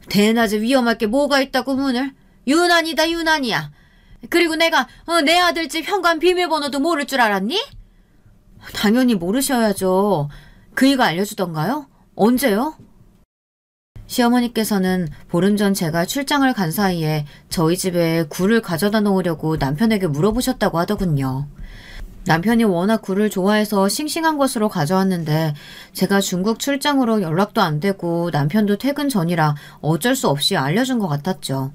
대낮에 위험할 게 뭐가 있다고 문을? 유난이다 유난이야. 그리고 내가 내 아들 집 현관 비밀번호도 모를 줄 알았니? 당연히 모르셔야죠. 그이가 알려주던가요? 언제요? 시어머니께서는 보름 전 제가 출장을 간 사이에 저희 집에 굴을 가져다 놓으려고 남편에게 물어보셨다고 하더군요. 남편이 워낙 굴을 좋아해서 싱싱한 것으로 가져왔는데 제가 중국 출장으로 연락도 안 되고 남편도 퇴근 전이라 어쩔 수 없이 알려준 것 같았죠.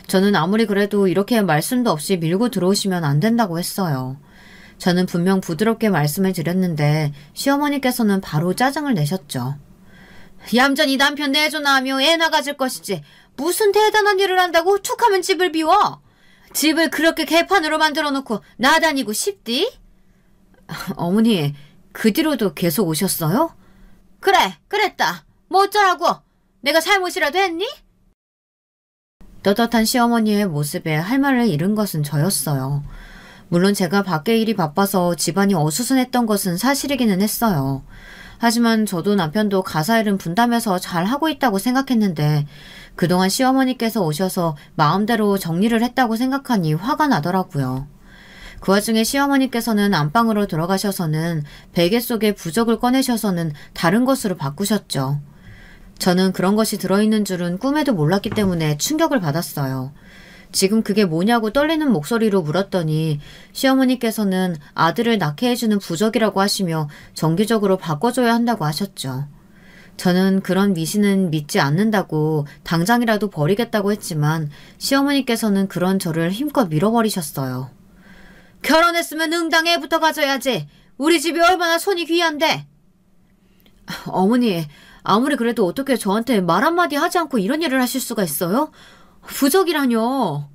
저는 아무리 그래도 이렇게 말씀도 없이 밀고 들어오시면 안 된다고 했어요. 저는 분명 부드럽게 말씀을 드렸는데 시어머니께서는 바로 짜증을 내셨죠. 얌전히 남편 내줘나 하며 애 나가질 것이지 무슨 대단한 일을 한다고 툭하면 집을 비워? 집을 그렇게 개판으로 만들어 놓고 나다니고 싶디? 어머니, 그 뒤로도 계속 오셨어요? 그래, 그랬다. 뭐 어쩌라고? 내가 잘못이라도 했니? 떳떳한 시어머니의 모습에 할 말을 잃은 것은 저였어요. 물론 제가 밖에 일이 바빠서 집안이 어수선했던 것은 사실이기는 했어요. 하지만 저도 남편도 가사일은 분담해서 잘 하고 있다고 생각했는데 그동안 시어머니께서 오셔서 마음대로 정리를 했다고 생각하니 화가 나더라고요. 그 와중에 시어머니께서는 안방으로 들어가셔서는 베개 속에 부적을 꺼내셔서는 다른 것으로 바꾸셨죠. 저는 그런 것이 들어있는 줄은 꿈에도 몰랐기 때문에 충격을 받았어요. 지금 그게 뭐냐고 떨리는 목소리로 물었더니 시어머니께서는 아들을 낳게 해주는 부적이라고 하시며 정기적으로 바꿔줘야 한다고 하셨죠. 저는 그런 미신은 믿지 않는다고 당장이라도 버리겠다고 했지만 시어머니께서는 그런 저를 힘껏 밀어버리셨어요. 결혼했으면 응당 애부터 가져야지. 우리 집이 얼마나 손이 귀한데. 어머니, 아무리 그래도 어떻게 저한테 말 한마디 하지 않고 이런 일을 하실 수가 있어요? 부적이라뇨.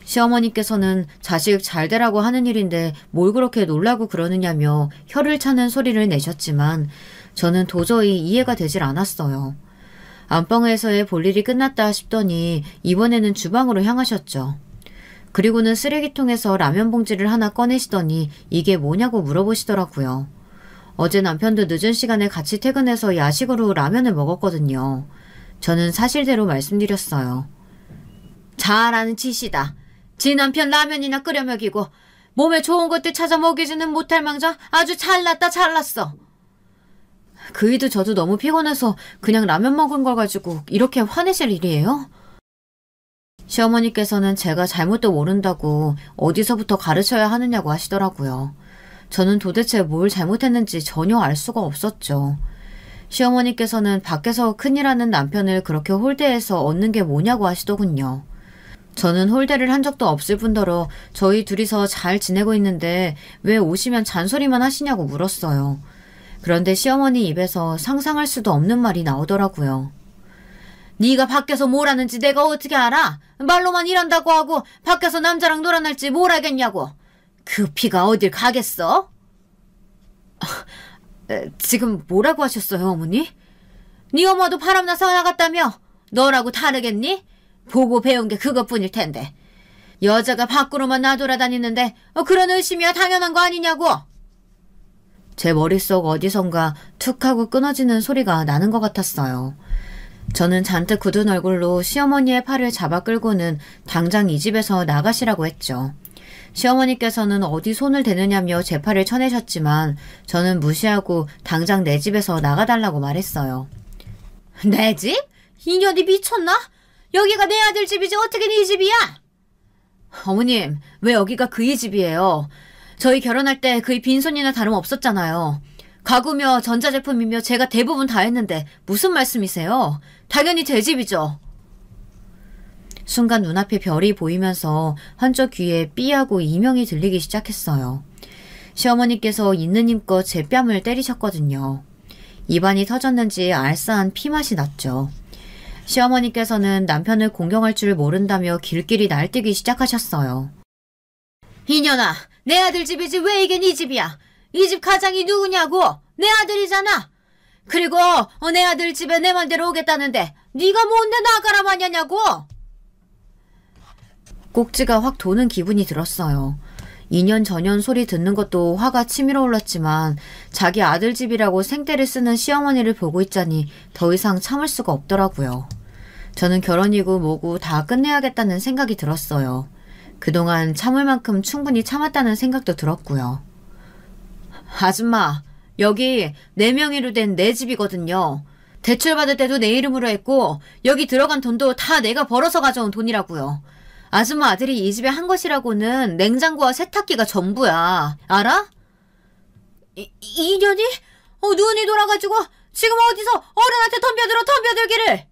시어머니께서는 자식 잘 되라고 하는 일인데 뭘 그렇게 놀라고 그러느냐며 혀를 차는 소리를 내셨지만 저는 도저히 이해가 되질 않았어요. 안방에서의 볼일이 끝났다 싶더니 이번에는 주방으로 향하셨죠. 그리고는 쓰레기통에서 라면 봉지를 하나 꺼내시더니 이게 뭐냐고 물어보시더라고요. 어제 남편도 늦은 시간에 같이 퇴근해서 야식으로 라면을 먹었거든요. 저는 사실대로 말씀드렸어요. 잘하는 짓이다. 지 남편 라면이나 끓여 먹이고 몸에 좋은 것들 찾아 먹이지는 못할 망정 아주 잘났다 잘났어. 그이도 저도 너무 피곤해서 그냥 라면 먹은 걸 가지고 이렇게 화내실 일이에요? 시어머니께서는 제가 잘못도 모른다고 어디서부터 가르쳐야 하느냐고 하시더라고요. 저는 도대체 뭘 잘못했는지 전혀 알 수가 없었죠. 시어머니께서는 밖에서 큰일하는 남편을 그렇게 홀대해서 얻는 게 뭐냐고 하시더군요. 저는 홀대를 한 적도 없을 뿐더러 저희 둘이서 잘 지내고 있는데 왜 오시면 잔소리만 하시냐고 물었어요. 그런데 시어머니 입에서 상상할 수도 없는 말이 나오더라고요. 네가 밖에서 뭘 하는지 내가 어떻게 알아? 말로만 일한다고 하고 밖에서 남자랑 놀아날지 뭘 알겠냐고. 그 피가 어딜 가겠어? 지금 뭐라고 하셨어요, 어머니? 네 엄마도 바람나서 나갔다며? 너라고 다르겠니? 보고 배운 게 그것뿐일 텐데. 여자가 밖으로만 나돌아다니는데 그런 의심이야 당연한 거 아니냐고. 제 머릿속 어디선가 툭 하고 끊어지는 소리가 나는 것 같았어요. 저는 잔뜩 굳은 얼굴로 시어머니의 팔을 잡아 끌고는 당장 이 집에서 나가시라고 했죠. 시어머니께서는 어디 손을 대느냐며 제 팔을 쳐내셨지만 저는 무시하고 당장 내 집에서 나가달라고 말했어요. 내 집? 이년이 미쳤나? 여기가 내 아들 집이지 어떻게 네 집이야? 어머님, 왜 여기가 그의 집이에요? 저희 결혼할 때 그의 빈손이나 다름없었잖아요. 가구며 전자제품이며 제가 대부분 다 했는데 무슨 말씀이세요? 당연히 제 집이죠. 순간 눈앞에 별이 보이면서 한쪽 귀에 삐하고 이명이 들리기 시작했어요. 시어머니께서 있는 힘껏 제 뺨을 때리셨거든요. 입안이 터졌는지 알싸한 피맛이 났죠. 시어머니께서는 남편을 공경할 줄 모른다며 길길이 날뛰기 시작하셨어요. 이년아, 내 아들 집이지 왜 이게 네 집이야? 이 집 가장이 누구냐고? 내 아들이잖아. 그리고 내 아들 집에 내 맘대로 오겠다는데 네가 뭔데 나가라 마냐냐고. 꼭지가 확 도는 기분이 들었어요. 2년 전년 소리 듣는 것도 화가 치밀어 올랐지만 자기 아들 집이라고 생떼를 쓰는 시어머니를 보고 있자니 더 이상 참을 수가 없더라고요. 저는 결혼이고 뭐고 다 끝내야겠다는 생각이 들었어요. 그동안 참을 만큼 충분히 참았다는 생각도 들었고요. 아줌마, 여기 내 명의로 된 내 집이거든요. 대출받을 때도 내 이름으로 했고 여기 들어간 돈도 다 내가 벌어서 가져온 돈이라고요. 아줌마 아들이 이 집에 한 것이라고는 냉장고와 세탁기가 전부야. 알아? 2년이? 눈이 돌아가지고 지금 어디서 어른한테 덤벼들기를.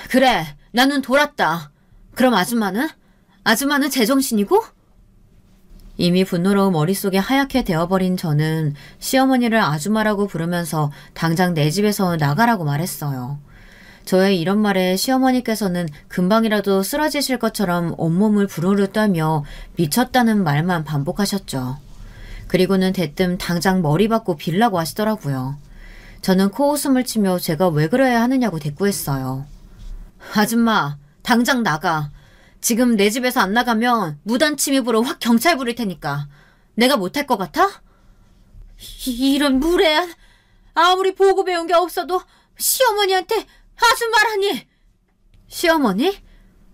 그래, 나는 돌았다. 그럼 아줌마는? 아줌마는 제정신이고? 이미 분노로 머릿속에 하얗게 되어버린 저는 시어머니를 아줌마라고 부르면서 당장 내 집에서 나가라고 말했어요. 저의 이런 말에 시어머니께서는 금방이라도 쓰러지실 것처럼 온몸을 부르르 떨며 미쳤다는 말만 반복하셨죠. 그리고는 대뜸 당장 머리 받고 빌라고 하시더라고요. 저는 코웃음을 치며 제가 왜 그래야 하느냐고 대꾸했어요. 아줌마, 당장 나가. 지금 내 집에서 안 나가면 무단 침입으로 확 경찰 부를 테니까. 내가 못할 것 같아? 이런 무례한, 아무리 보고 배운 게 없어도 시어머니한테 아줌마라니. 시어머니?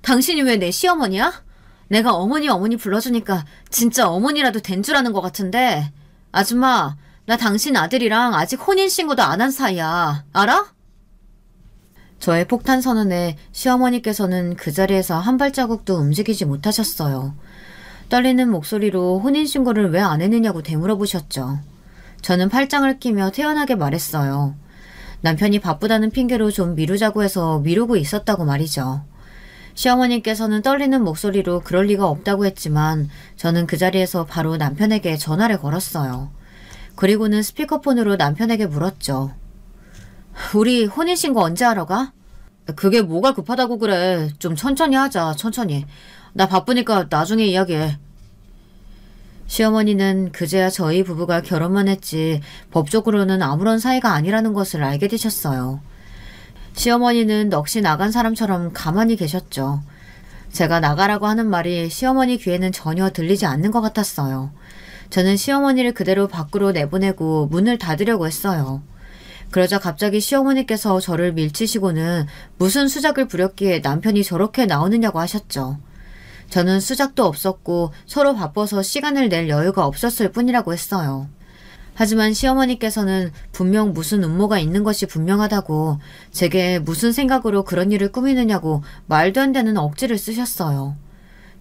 당신이 왜 내 시어머니야? 내가 어머니 불러주니까 진짜 어머니라도 된 줄 아는 것 같은데. 아줌마, 나 당신 아들이랑 아직 혼인신고도 안 한 사이야. 알아? 저의 폭탄 선언에 시어머니께서는 그 자리에서 한 발자국도 움직이지 못하셨어요. 떨리는 목소리로 혼인신고를 왜 안 했느냐고 되물어보셨죠. 저는 팔짱을 끼며 태연하게 말했어요. 남편이 바쁘다는 핑계로 좀 미루자고 해서 미루고 있었다고 말이죠. 시어머니께서는 떨리는 목소리로 그럴 리가 없다고 했지만 저는 그 자리에서 바로 남편에게 전화를 걸었어요. 그리고는 스피커폰으로 남편에게 물었죠. 우리 혼인신고 언제 하러 가? 그게 뭐가 급하다고 그래. 좀 천천히 하자, 천천히. 나 바쁘니까 나중에 이야기해. 시어머니는 그제야 저희 부부가 결혼만 했지 법적으로는 아무런 사이가 아니라는 것을 알게 되셨어요. 시어머니는 넋이 나간 사람처럼 가만히 계셨죠. 제가 나가라고 하는 말이 시어머니 귀에는 전혀 들리지 않는 것 같았어요. 저는 시어머니를 그대로 밖으로 내보내고 문을 닫으려고 했어요. 그러자 갑자기 시어머니께서 저를 밀치시고는 무슨 수작을 부렸기에 남편이 저렇게 나오느냐고 하셨죠. 저는 수작도 없었고 서로 바빠서 시간을 낼 여유가 없었을 뿐이라고 했어요. 하지만 시어머니께서는 분명 무슨 음모가 있는 것이 분명하다고 제게 무슨 생각으로 그런 일을 꾸미느냐고 말도 안 되는 억지를 쓰셨어요.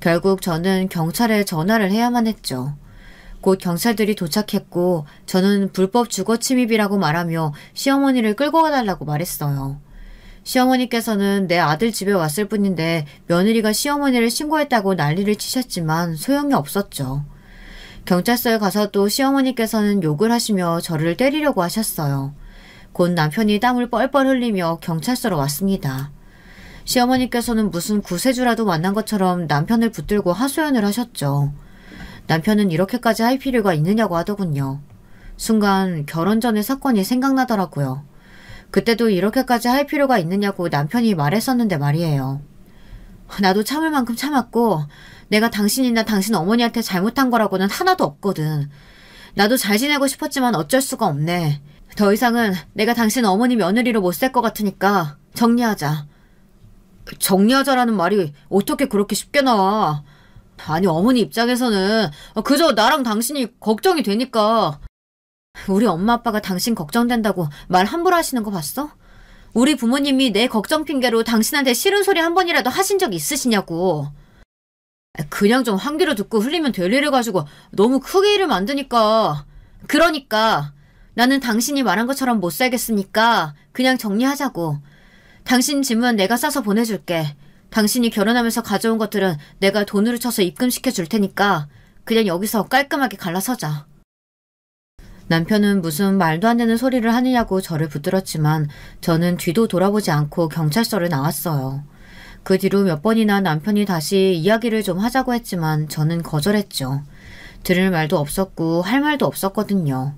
결국 저는 경찰에 전화를 해야만 했죠. 곧 경찰들이 도착했고 저는 불법 주거침입이라고 말하며 시어머니를 끌고 가달라고 말했어요. 시어머니께서는 내 아들 집에 왔을 뿐인데 며느리가 시어머니를 신고했다고 난리를 치셨지만 소용이 없었죠. 경찰서에 가서도 시어머니께서는 욕을 하시며 저를 때리려고 하셨어요. 곧 남편이 땀을 뻘뻘 흘리며 경찰서로 왔습니다. 시어머니께서는 무슨 구세주라도 만난 것처럼 남편을 붙들고 하소연을 하셨죠. 남편은 이렇게까지 할 필요가 있느냐고 하더군요. 순간 결혼 전의 사건이 생각나더라고요. 그때도 이렇게까지 할 필요가 있느냐고 남편이 말했었는데 말이에요. 나도 참을 만큼 참았고 내가 당신이나 당신 어머니한테 잘못한 거라고는 하나도 없거든. 나도 잘 지내고 싶었지만 어쩔 수가 없네. 더 이상은 내가 당신 어머니 며느리로 못 살 것 같으니까 정리하자. 정리하자라는 말이 어떻게 그렇게 쉽게 나와. 아니 어머니 입장에서는 그저 나랑 당신이 걱정이 되니까. 우리 엄마 아빠가 당신 걱정된다고 말 함부로 하시는 거 봤어? 우리 부모님이 내 걱정 핑계로 당신한테 싫은 소리 한 번이라도 하신 적 있으시냐고. 그냥 좀 한 귀로 듣고 흘리면 될 일을 가지고 너무 크게 일을 만드니까. 그러니까 나는 당신이 말한 것처럼 못 살겠으니까 그냥 정리하자고. 당신 짐은 내가 싸서 보내줄게. 당신이 결혼하면서 가져온 것들은 내가 돈으로 쳐서 입금시켜 줄 테니까 그냥 여기서 깔끔하게 갈라서자. 남편은 무슨 말도 안 되는 소리를 하느냐고 저를 붙들었지만 저는 뒤도 돌아보지 않고 경찰서를 나왔어요. 그 뒤로 몇 번이나 남편이 다시 이야기를 좀 하자고 했지만 저는 거절했죠. 들을 말도 없었고 할 말도 없었거든요.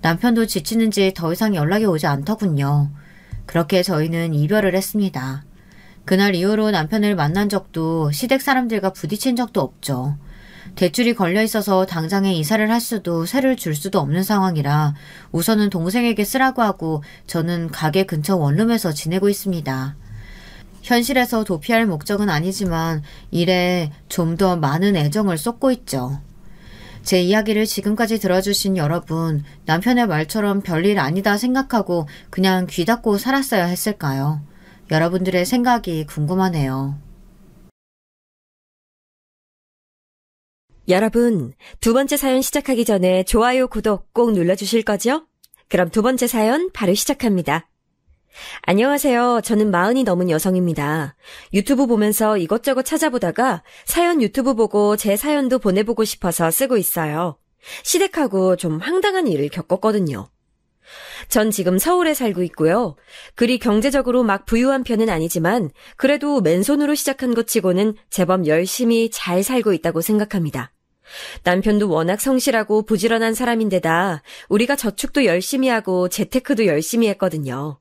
남편도 지치는지 더 이상 연락이 오지 않더군요. 그렇게 저희는 이별을 했습니다. 그날 이후로 남편을 만난 적도 시댁 사람들과 부딪힌 적도 없죠. 대출이 걸려 있어서 당장에 이사를 할 수도 세를 줄 수도 없는 상황이라 우선은 동생에게 쓰라고 하고 저는 가게 근처 원룸에서 지내고 있습니다. 현실에서 도피할 목적은 아니지만 일에 좀 더 많은 애정을 쏟고 있죠. 제 이야기를 지금까지 들어주신 여러분, 남편의 말처럼 별일 아니다 생각하고 그냥 귀 닫고 살았어야 했을까요? 여러분들의 생각이 궁금하네요. 여러분, 두 번째 사연 시작하기 전에 좋아요, 구독 꼭 눌러주실 거죠? 그럼 두 번째 사연 바로 시작합니다. 안녕하세요. 저는 40이 넘은 여성입니다. 유튜브 보면서 이것저것 찾아보다가 사연 유튜브 보고 제 사연도 보내보고 싶어서 쓰고 있어요. 시댁하고 좀 황당한 일을 겪었거든요. 전 지금 서울에 살고 있고요. 그리 경제적으로 막 부유한 편은 아니지만 그래도 맨손으로 시작한 것 치고는 제법 열심히 잘 살고 있다고 생각합니다. 남편도 워낙 성실하고 부지런한 사람인데다 우리가 저축도 열심히 하고 재테크도 열심히 했거든요.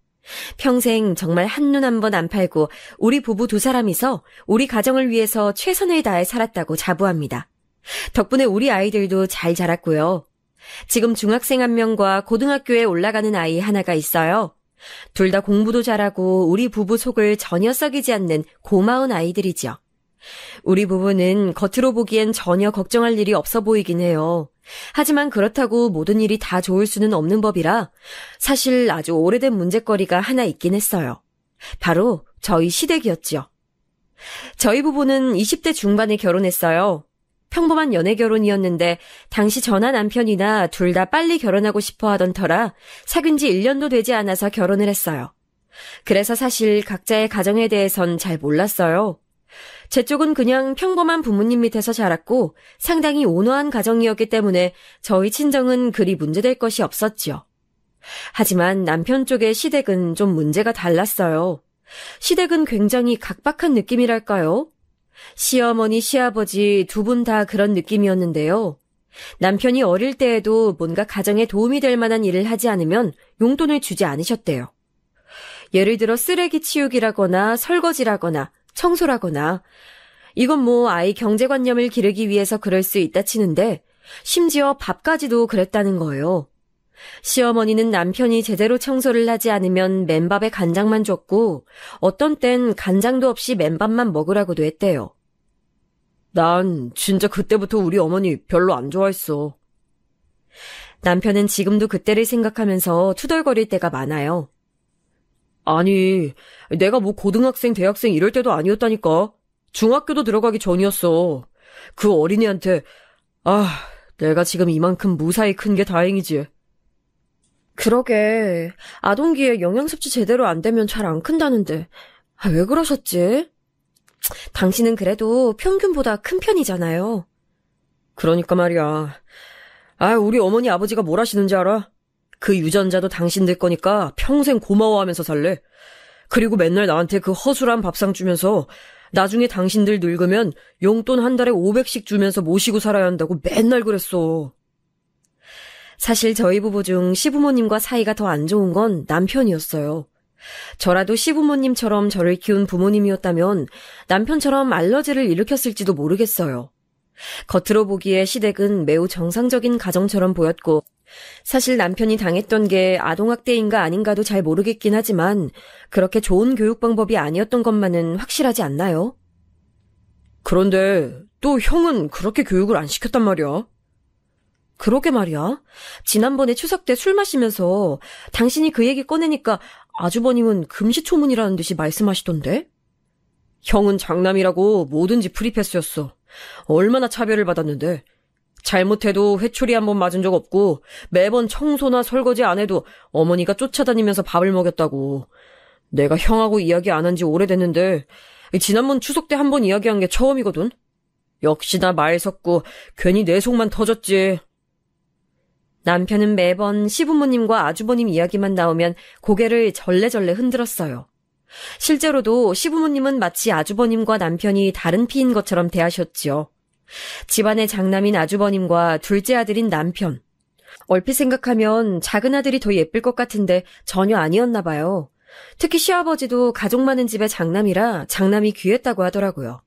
평생 정말 한눈 한 번 안 팔고 우리 부부 두 사람이서 우리 가정을 위해서 최선을 다해 살았다고 자부합니다. 덕분에 우리 아이들도 잘 자랐고요. 지금 중학생 1명과 고등학교에 올라가는 아이 하나가 있어요. 둘 다 공부도 잘하고 우리 부부 속을 전혀 썩이지 않는 고마운 아이들이죠. 우리 부부는 겉으로 보기엔 전혀 걱정할 일이 없어 보이긴 해요. 하지만 그렇다고 모든 일이 다 좋을 수는 없는 법이라 사실 아주 오래된 문제거리가 하나 있긴 했어요. 바로 저희 시댁이었죠. 저희 부부는 20대 중반에 결혼했어요. 평범한 연애 결혼이었는데 당시 저나 남편이나 둘 다 빨리 결혼하고 싶어 하던 터라 사귄 지 1년도 되지 않아서 결혼을 했어요. 그래서 사실 각자의 가정에 대해선 잘 몰랐어요. 제 쪽은 그냥 평범한 부모님 밑에서 자랐고 상당히 온화한 가정이었기 때문에 저희 친정은 그리 문제될 것이 없었죠. 하지만 남편 쪽의 시댁은 좀 문제가 달랐어요. 시댁은 굉장히 각박한 느낌이랄까요? 시어머니, 시아버지 두 분 다 그런 느낌이었는데요. 남편이 어릴 때에도 뭔가 가정에 도움이 될 만한 일을 하지 않으면 용돈을 주지 않으셨대요. 예를 들어 쓰레기 치우기라거나 설거지라거나 청소라거나 이건 뭐 아이 경제관념을 기르기 위해서 그럴 수 있다 치는데 심지어 밥까지도 그랬다는 거예요. 시어머니는 남편이 제대로 청소를 하지 않으면 맨밥에 간장만 줬고 어떤 땐 간장도 없이 맨밥만 먹으라고도 했대요. 난 진짜 그때부터 우리 어머니 별로 안 좋아했어. 남편은 지금도 그때를 생각하면서 투덜거릴 때가 많아요. 아니, 내가 뭐 고등학생, 대학생 이럴 때도 아니었다니까. 중학교도 들어가기 전이었어. 그 어린이한테 내가 지금 이만큼 무사히 큰 게 다행이지. 그러게, 아동기에 영양섭취 제대로 안 되면 잘 안 큰다는데 왜 그러셨지? 당신은 그래도 평균보다 큰 편이잖아요. 그러니까 말이야. 우리 어머니 아버지가 뭘 하시는지 알아? 그 유전자도 당신들 거니까 평생 고마워하면서 살래. 그리고 맨날 나한테 그 허술한 밥상 주면서 나중에 당신들 늙으면 용돈 한 달에 500씩 주면서 모시고 살아야 한다고 맨날 그랬어. 사실 저희 부부 중 시부모님과 사이가 더 안 좋은 건 남편이었어요. 저라도 시부모님처럼 저를 키운 부모님이었다면 남편처럼 알러지를 일으켰을지도 모르겠어요. 겉으로 보기에 시댁은 매우 정상적인 가정처럼 보였고 사실 남편이 당했던 게 아동학대인가 아닌가도 잘 모르겠긴 하지만 그렇게 좋은 교육 방법이 아니었던 것만은 확실하지 않나요? 그런데 또 형은 그렇게 교육을 안 시켰단 말이야. 그러게 말이야. 지난번에 추석 때 술 마시면서 당신이 그 얘기 꺼내니까 아주버님은 금시초문이라는 듯이 말씀하시던데? 형은 장남이라고 뭐든지 프리패스였어. 얼마나 차별을 받았는데. 잘못해도 회초리 한 번 맞은 적 없고 매번 청소나 설거지 안 해도 어머니가 쫓아다니면서 밥을 먹였다고. 내가 형하고 이야기 안 한 지 오래됐는데 지난번 추석 때 한 번 이야기한 게 처음이거든. 역시나 말 섞고 괜히 내 속만 터졌지. 남편은 매번 시부모님과 아주버님 이야기만 나오면 고개를 절레절레 흔들었어요. 실제로도 시부모님은 마치 아주버님과 남편이 다른 피인 것처럼 대하셨지요. 집안의 장남인 아주버님과 둘째 아들인 남편. 얼핏 생각하면 작은 아들이 더 예쁠 것 같은데 전혀 아니었나 봐요. 특히 시아버지도 가족 많은 집의 장남이라 장남이 귀했다고 하더라고요.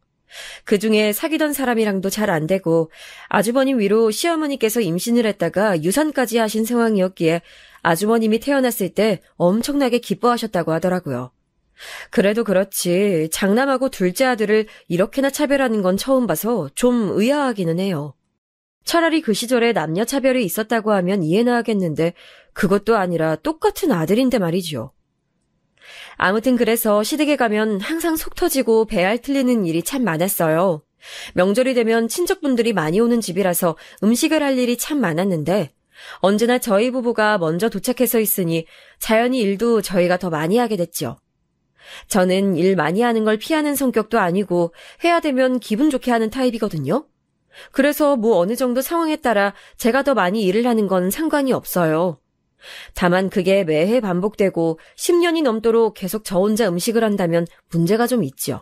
그중에 사귀던 사람이랑도 잘 안 되고 아주버님 위로 시어머니께서 임신을 했다가 유산까지 하신 상황이었기에 아주버님이 태어났을 때 엄청나게 기뻐하셨다고 하더라고요. 그래도 그렇지 장남하고 둘째 아들을 이렇게나 차별하는 건 처음 봐서 좀 의아하기는 해요. 차라리 그 시절에 남녀 차별이 있었다고 하면 이해나 하겠는데 그것도 아니라 똑같은 아들인데 말이죠. 아무튼 그래서 시댁에 가면 항상 속 터지고 배알 틀리는 일이 참 많았어요. 명절이 되면 친척분들이 많이 오는 집이라서 음식을 할 일이 참 많았는데 언제나 저희 부부가 먼저 도착해서 있으니 자연히 일도 저희가 더 많이 하게 됐죠. 저는 일 많이 하는 걸 피하는 성격도 아니고 해야 되면 기분 좋게 하는 타입이거든요. 그래서 뭐 어느 정도 상황에 따라 제가 더 많이 일을 하는 건 상관이 없어요. 다만 그게 매해 반복되고 10년이 넘도록 계속 저 혼자 음식을 한다면 문제가 좀 있죠.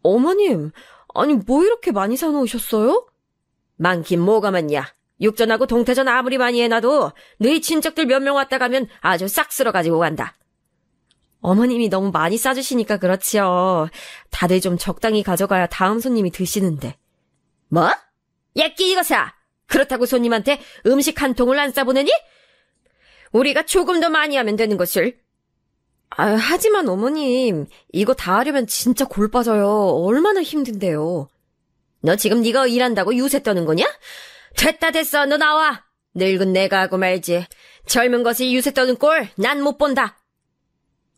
어머님, 아니 뭐 이렇게 많이 사놓으셨어요? 많긴 뭐가 많냐. 육전하고 동태전 아무리 많이 해놔도 너희 친척들 몇 명 왔다 가면 아주 싹 쓸어가지고 간다. 어머님이 너무 많이 싸주시니까 그렇지요. 다들 좀 적당히 가져가야 다음 손님이 드시는데. 뭐? 예끼 이거사! 그렇다고 손님한테 음식 한 통을 안 싸보내니? 우리가 조금 더 많이 하면 되는 것을. 하지만 어머님, 이거 다 하려면 진짜 골 빠져요. 얼마나 힘든데요. 너 지금 네가 일한다고 유세 떠는 거냐? 됐다 됐어, 너 나와. 늙은 내가 하고 말지. 젊은 것이 유세 떠는 꼴 난 못 본다.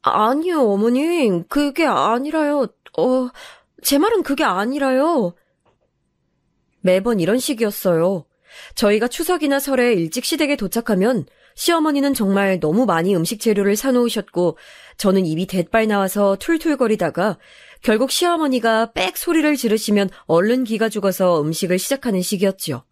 아니요, 어머님. 그게 아니라요. 제 말은 그게 아니라요. 매번 이런 식이었어요. 저희가 추석이나 설에 일찍 시댁에 도착하면 시어머니는 정말 너무 많이 음식 재료를 사놓으셨고 저는 입이 대빨 나와서 툴툴거리다가 결국 시어머니가 빽 소리를 지르시면 얼른 기가 죽어서 음식을 시작하는 시기였죠.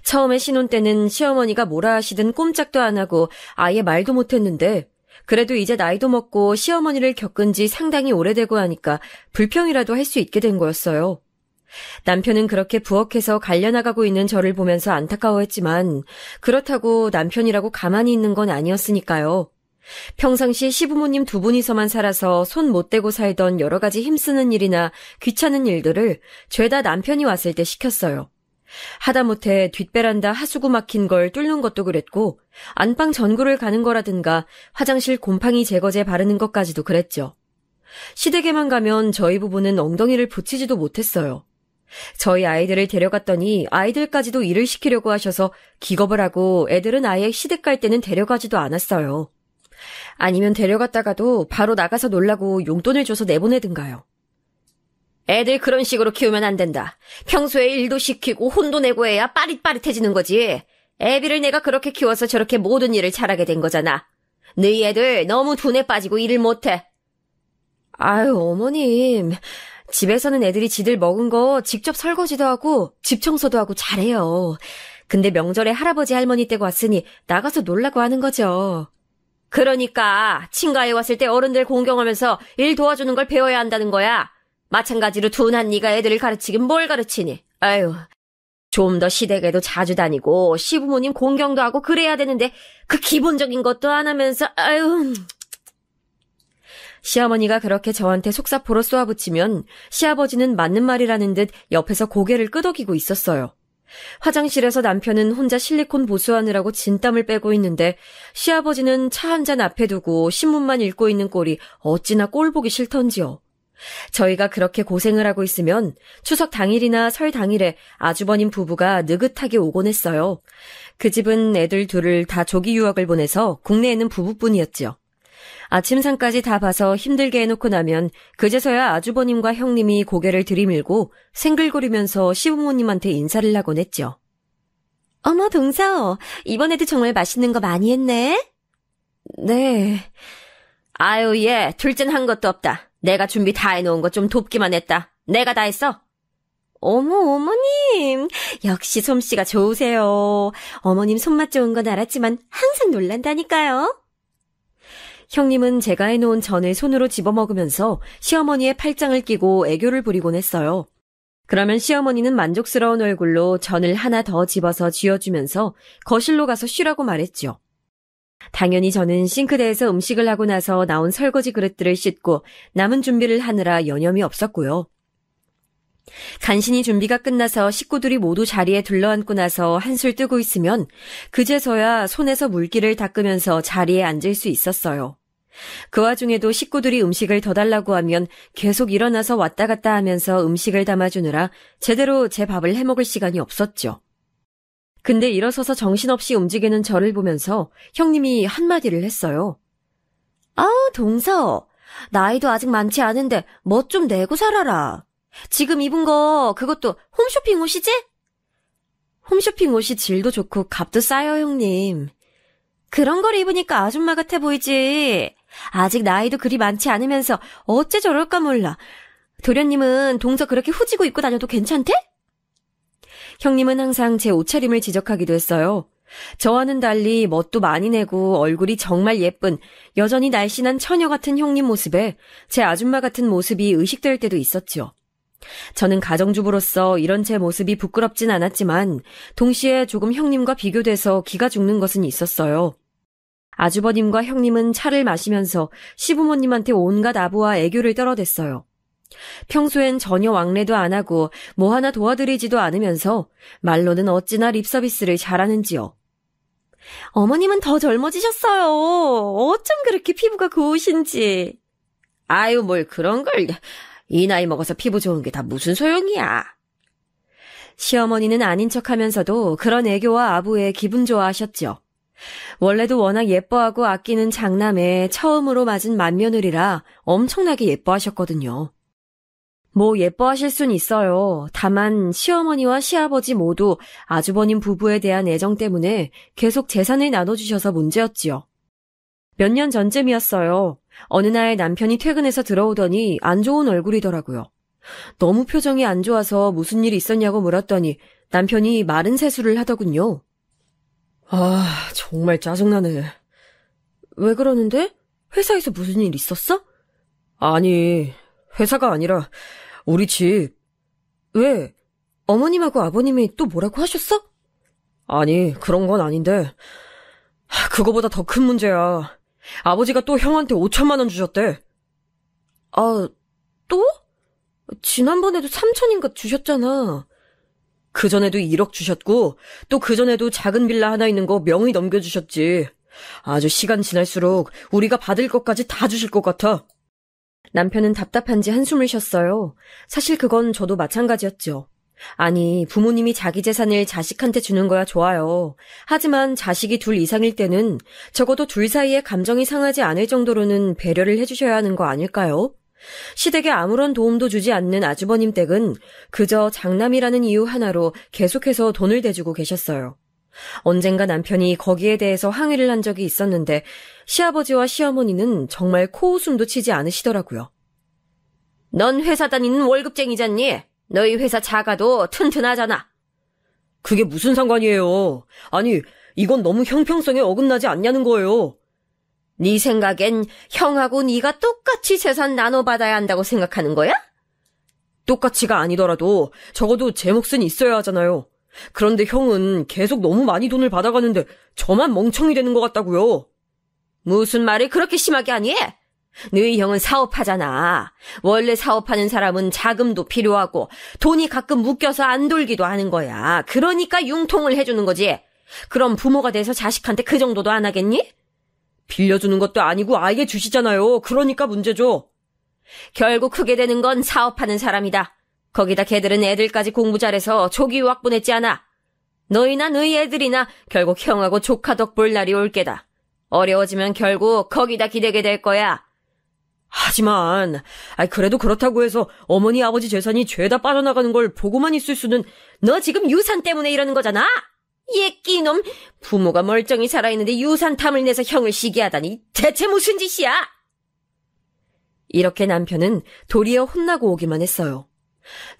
처음에 신혼 때는 시어머니가 뭐라 하시든 꼼짝도 안 하고 아예 말도 못했는데 그래도 이제 나이도 먹고 시어머니를 겪은 지 상당히 오래되고 하니까 불평이라도 할 수 있게 된 거였어요. 남편은 그렇게 부엌에서 갈려나가고 있는 저를 보면서 안타까워했지만 그렇다고 남편이라고 가만히 있는 건 아니었으니까요. 평상시 시부모님 두 분이서만 살아서 손 못 대고 살던 여러 가지 힘쓰는 일이나 귀찮은 일들을 죄다 남편이 왔을 때 시켰어요. 하다못해 뒷베란다 하수구 막힌 걸 뚫는 것도 그랬고 안방 전구를 가는 거라든가 화장실 곰팡이 제거제 바르는 것까지도 그랬죠. 시댁에만 가면 저희 부부는 엉덩이를 붙이지도 못했어요. 저희 아이들을 데려갔더니 아이들까지도 일을 시키려고 하셔서 기겁을 하고 애들은 아예 시댁 갈 때는 데려가지도 않았어요. 아니면 데려갔다가도 바로 나가서 놀라고 용돈을 줘서 내보내든가요. 애들 그런 식으로 키우면 안 된다. 평소에 일도 시키고 혼도 내고 해야 빠릿빠릿해지는 거지. 애비를 내가 그렇게 키워서 저렇게 모든 일을 잘하게 된 거잖아. 너희 애들 너무 둔에 빠지고 일을 못해. 아유, 어머님. 집에서는 애들이 지들 먹은 거 직접 설거지도 하고 집 청소도 하고 잘해요. 근데 명절에 할아버지 할머니 댁 왔으니 나가서 놀라고 하는 거죠. 그러니까 친가에 왔을 때 어른들 공경하면서 일 도와주는 걸 배워야 한다는 거야. 마찬가지로 둔한 네가 애들을 가르치긴 뭘 가르치니. 아유, 좀 더 시댁에도 자주 다니고 시부모님 공경도 하고 그래야 되는데 그 기본적인 것도 안 하면서 아유. 시어머니가 그렇게 저한테 속사포로 쏘아붙이면 시아버지는 맞는 말이라는 듯 옆에서 고개를 끄덕이고 있었어요. 화장실에서 남편은 혼자 실리콘 보수하느라고 진땀을 빼고 있는데 시아버지는 차 한 잔 앞에 두고 신문만 읽고 있는 꼴이 어찌나 꼴보기 싫던지요. 저희가 그렇게 고생을 하고 있으면 추석 당일이나 설 당일에 아주버님 부부가 느긋하게 오곤 했어요. 그 집은 애들 둘을 다 조기 유학을 보내서 국내에는 부부뿐이었지요. 아침상까지 다 봐서 힘들게 해놓고 나면 그제서야 아주버님과 형님이 고개를 들이밀고 생글거리면서 시부모님한테 인사를 하곤 했죠. 어머 동서, 이번에도 정말 맛있는 거 많이 했네? 네. 아유 얘 둘째는 한 것도 없다. 내가 준비 다 해놓은 거 좀 돕기만 했다. 내가 다 했어. 어머 어머님, 역시 솜씨가 좋으세요. 어머님 손맛 좋은 건 알았지만 항상 놀란다니까요. 형님은 제가 해놓은 전을 손으로 집어먹으면서 시어머니의 팔짱을 끼고 애교를 부리곤 했어요. 그러면 시어머니는 만족스러운 얼굴로 전을 하나 더 집어서 쥐어주면서 거실로 가서 쉬라고 말했죠. 당연히 저는 싱크대에서 음식을 하고 나서 나온 설거지 그릇들을 씻고 남은 준비를 하느라 여념이 없었고요. 간신히 준비가 끝나서 식구들이 모두 자리에 둘러앉고 나서 한술 뜨고 있으면 그제서야 손에서 물기를 닦으면서 자리에 앉을 수 있었어요. 그 와중에도 식구들이 음식을 더 달라고 하면 계속 일어나서 왔다 갔다 하면서 음식을 담아주느라 제대로 제 밥을 해먹을 시간이 없었죠. 근데 일어서서 정신없이 움직이는 저를 보면서 형님이 한마디를 했어요. 아, 동서. 나이도 아직 많지 않은데 멋 좀 내고 살아라. 지금 입은 거 그것도 홈쇼핑 옷이지? 홈쇼핑 옷이 질도 좋고 값도 싸요, 형님. 그런 걸 입으니까 아줌마 같아 보이지. 아직 나이도 그리 많지 않으면서 어째 저럴까 몰라. 도련님은 동서 그렇게 후지고 입고 다녀도 괜찮대? 형님은 항상 제 옷차림을 지적하기도 했어요. 저와는 달리 멋도 많이 내고 얼굴이 정말 예쁜 여전히 날씬한 처녀 같은 형님 모습에 제 아줌마 같은 모습이 의식될 때도 있었죠. 저는 가정주부로서 이런 제 모습이 부끄럽진 않았지만 동시에 조금 형님과 비교돼서 기가 죽는 것은 있었어요. 아주버님과 형님은 차를 마시면서 시부모님한테 온갖 아부와 애교를 떨어댔어요. 평소엔 전혀 왕래도 안 하고 뭐 하나 도와드리지도 않으면서 말로는 어찌나 립서비스를 잘하는지요. 어머님은 더 젊어지셨어요. 어쩜 그렇게 피부가 고우신지. 아유, 뭘 그런 걸. 이 나이 먹어서 피부 좋은 게 다 무슨 소용이야. 시어머니는 아닌 척하면서도 그런 애교와 아부에 기분 좋아하셨죠. 원래도 워낙 예뻐하고 아끼는 장남에 처음으로 맞은 맏며느리라 엄청나게 예뻐하셨거든요. 뭐 예뻐하실 순 있어요. 다만 시어머니와 시아버지 모두 아주버님 부부에 대한 애정 때문에 계속 재산을 나눠주셔서 문제였지요. 몇 년 전쯤이었어요. 어느 날 남편이 퇴근해서 들어오더니 안 좋은 얼굴이더라고요. 너무 표정이 안 좋아서 무슨 일 있었냐고 물었더니 남편이 마른 세수를 하더군요. 아, 정말 짜증나네. 왜 그러는데? 회사에서 무슨 일 있었어? 아니, 회사가 아니라 우리 집. 왜? 어머님하고 아버님이 또 뭐라고 하셨어? 아니, 그런 건 아닌데 그거보다 더 큰 문제야. 아버지가 또 형한테 5천만 원 주셨대. 아, 또? 지난번에도 3천인가 주셨잖아. 그전에도 1억 주셨고 또 그전에도 작은 빌라 하나 있는 거 명의 넘겨주셨지. 아주 시간 지날수록 우리가 받을 것까지 다 주실 것 같아. 남편은 답답한지 한숨을 쉬었어요. 사실 그건 저도 마찬가지였죠. 아니, 부모님이 자기 재산을 자식한테 주는 거야 좋아요. 하지만 자식이 둘 이상일 때는 적어도 둘 사이에 감정이 상하지 않을 정도로는 배려를 해주셔야 하는 거 아닐까요? 시댁에 아무런 도움도 주지 않는 아주버님 댁은 그저 장남이라는 이유 하나로 계속해서 돈을 대주고 계셨어요. 언젠가 남편이 거기에 대해서 항의를 한 적이 있었는데 시아버지와 시어머니는 정말 코웃음도 치지 않으시더라고요. 넌 회사 다니는 월급쟁이잖니? 너희 회사 작아도 튼튼하잖아. 그게 무슨 상관이에요. 아니, 이건 너무 형평성에 어긋나지 않냐는 거예요. 네 생각엔 형하고 네가 똑같이 재산 나눠받아야 한다고 생각하는 거야? 똑같이가 아니더라도 적어도 제 몫은 있어야 하잖아요. 그런데 형은 계속 너무 많이 돈을 받아가는데 저만 멍청이 되는 것 같다고요. 무슨 말을 그렇게 심하게 하니? 너희 형은 사업하잖아. 원래 사업하는 사람은 자금도 필요하고 돈이 가끔 묶여서 안 돌기도 하는 거야. 그러니까 융통을 해주는 거지. 그럼 부모가 돼서 자식한테 그 정도도 안 하겠니? 빌려주는 것도 아니고 아예 주시잖아요. 그러니까 문제죠. 결국 크게 되는 건 사업하는 사람이다. 거기다 걔들은 애들까지 공부 잘해서 조기 유학 보냈지 않아. 너희나 너희 애들이나 결국 형하고 조카 덕 볼 날이 올 게다. 어려워지면 결국 거기다 기대게 될 거야. 하지만 그래도 그렇다고 해서 어머니 아버지 재산이 죄다 빠져나가는 걸 보고만 있을 수는. 너 지금 유산 때문에 이러는 거잖아. 예끼놈, 부모가 멀쩡히 살아있는데 유산 탐을 내서 형을 시기하다니 대체 무슨 짓이야? 이렇게 남편은 도리어 혼나고 오기만 했어요.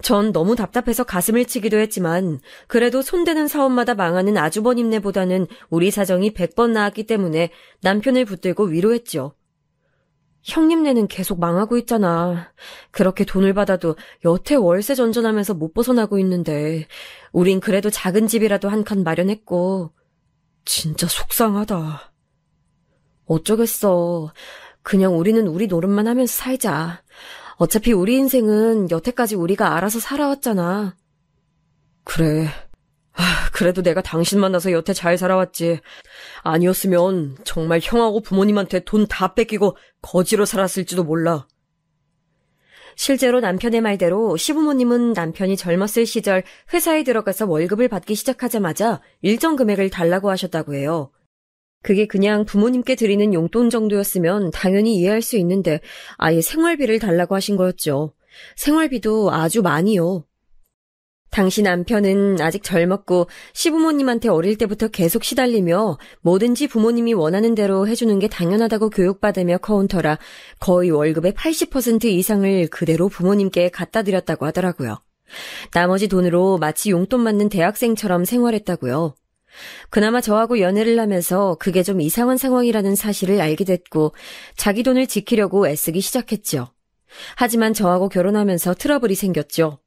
전 너무 답답해서 가슴을 치기도 했지만 그래도 손대는 사업마다 망하는 아주버님네보다는 우리 사정이 100번 나았기 때문에 남편을 붙들고 위로했죠. 형님네는 계속 망하고 있잖아. 그렇게 돈을 받아도 여태 월세 전전하면서 못 벗어나고 있는데 우린 그래도 작은 집이라도 한 칸 마련했고. 진짜 속상하다. 어쩌겠어. 그냥 우리는 우리 노릇만 하면서 살자. 어차피 우리 인생은 여태까지 우리가 알아서 살아왔잖아. 그래, 그래도 내가 당신 만나서 여태 잘 살아왔지. 아니었으면 정말 형하고 부모님한테 돈 다 뺏기고 거지로 살았을지도 몰라. 실제로 남편의 말대로 시부모님은 남편이 젊었을 시절 회사에 들어가서 월급을 받기 시작하자마자 일정 금액을 달라고 하셨다고 해요. 그게 그냥 부모님께 드리는 용돈 정도였으면 당연히 이해할 수 있는데 아예 생활비를 달라고 하신 거였죠. 생활비도 아주 많이요. 당시 남편은 아직 젊었고 시부모님한테 어릴 때부터 계속 시달리며 뭐든지 부모님이 원하는 대로 해주는 게 당연하다고 교육받으며 커온 터라 거의 월급의 80% 이상을 그대로 부모님께 갖다 드렸다고 하더라고요. 나머지 돈으로 마치 용돈 맞는 대학생처럼 생활했다고요. 그나마 저하고 연애를 하면서 그게 좀 이상한 상황이라는 사실을 알게 됐고 자기 돈을 지키려고 애쓰기 시작했죠. 하지만 저하고 결혼하면서 트러블이 생겼죠.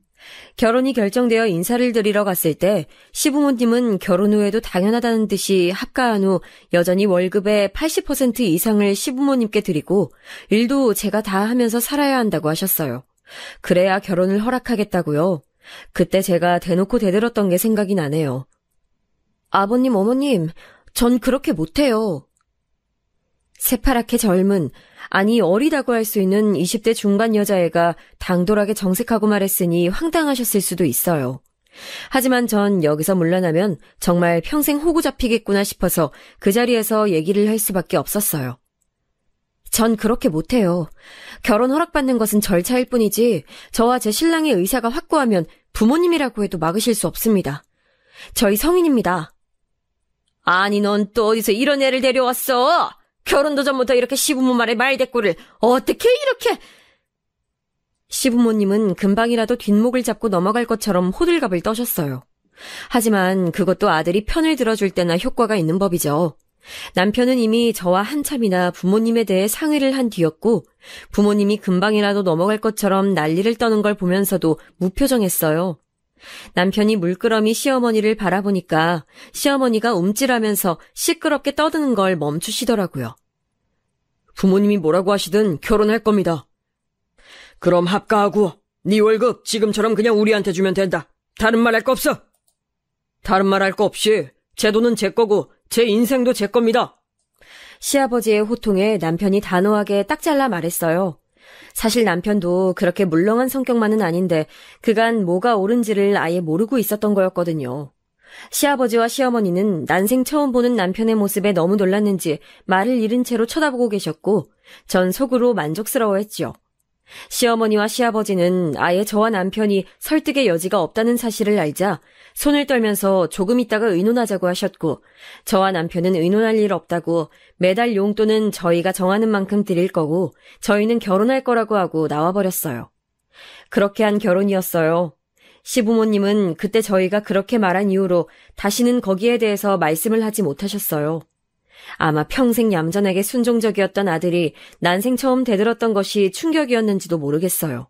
결혼이 결정되어 인사를 드리러 갔을 때 시부모님은 결혼 후에도 당연하다는 듯이 합가한 후 여전히 월급의 80% 이상을 시부모님께 드리고 일도 제가 다 하면서 살아야 한다고 하셨어요. 그래야 결혼을 허락하겠다고요. 그때 제가 대놓고 대들었던 게 생각이 나네요. 아버님, 어머님, 전 그렇게 못해요. 새파랗게 젊은, 아니 어리다고 할 수 있는 20대 중반 여자애가 당돌하게 정색하고 말했으니 황당하셨을 수도 있어요. 하지만 전 여기서 물러나면 정말 평생 호구 잡히겠구나 싶어서 그 자리에서 얘기를 할 수밖에 없었어요. 전 그렇게 못해요. 결혼 허락받는 것은 절차일 뿐이지 저와 제 신랑의 의사가 확고하면 부모님이라고 해도 막으실 수 없습니다. 저희 성인입니다. 아니 넌 또 어디서 이런 애를 데려왔어? 결혼도 전부터 이렇게 시부모 말에 말대꾸를 어떻게 이렇게... 시부모님은 금방이라도 뒷목을 잡고 넘어갈 것처럼 호들갑을 떠셨어요. 하지만 그것도 아들이 편을 들어줄 때나 효과가 있는 법이죠. 남편은 이미 저와 한참이나 부모님에 대해 상의를 한 뒤였고 부모님이 금방이라도 넘어갈 것처럼 난리를 떠는 걸 보면서도 무표정했어요. 남편이 물끄러미 시어머니를 바라보니까 시어머니가 움찔하면서 시끄럽게 떠드는 걸 멈추시더라고요. 부모님이 뭐라고 하시든 결혼할 겁니다. 그럼 합가하고 네 월급 지금처럼 그냥 우리한테 주면 된다. 다른 말 할 거 없어. 다른 말 할 거 없이 제 돈은 제 거고 제 인생도 제 겁니다. 시아버지의 호통에 남편이 단호하게 딱 잘라 말했어요. 사실 남편도 그렇게 물렁한 성격만은 아닌데 그간 뭐가 옳은지를 아예 모르고 있었던 거였거든요. 시아버지와 시어머니는 난생 처음 보는 남편의 모습에 너무 놀랐는지 말을 잃은 채로 쳐다보고 계셨고 전 속으로 만족스러워했죠. 시어머니와 시아버지는 아예 저와 남편이 설득의 여지가 없다는 사실을 알자 손을 떨면서 조금 있다가 의논하자고 하셨고 저와 남편은 의논할 일 없다고 매달 용돈은 저희가 정하는 만큼 드릴 거고 저희는 결혼할 거라고 하고 나와버렸어요. 그렇게 한 결혼이었어요. 시부모님은 그때 저희가 그렇게 말한 이후로 다시는 거기에 대해서 말씀을 하지 못하셨어요. 아마 평생 얌전하게 순종적이었던 아들이 난생 처음 대들었던 것이 충격이었는지도 모르겠어요.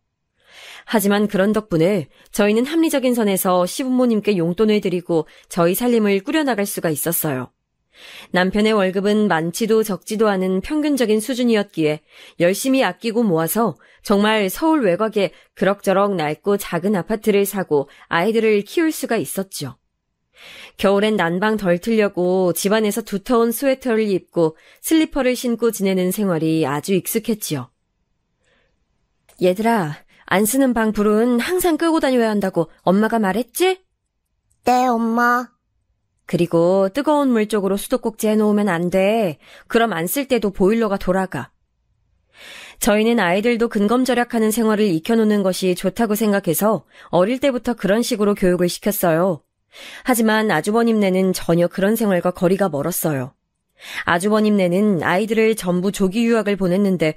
하지만 그런 덕분에 저희는 합리적인 선에서 시부모님께 용돈을 드리고 저희 살림을 꾸려나갈 수가 있었어요. 남편의 월급은 많지도 적지도 않은 평균적인 수준이었기에 열심히 아끼고 모아서 정말 서울 외곽에 그럭저럭 낡고 작은 아파트를 사고 아이들을 키울 수가 있었죠. 겨울엔 난방 덜 틀려고 집안에서 두터운 스웨터를 입고 슬리퍼를 신고 지내는 생활이 아주 익숙했지요. 얘들아, 안 쓰는 방 불은 항상 끄고 다녀야 한다고 엄마가 말했지? 네, 엄마. 그리고 뜨거운 물 쪽으로 수도꼭지 해놓으면 안 돼. 그럼 안 쓸 때도 보일러가 돌아가. 저희는 아이들도 근검절약하는 생활을 익혀놓는 것이 좋다고 생각해서 어릴 때부터 그런 식으로 교육을 시켰어요. 하지만 아주버님네는 전혀 그런 생활과 거리가 멀었어요. 아주버님네는 아이들을 전부 조기 유학을 보냈는데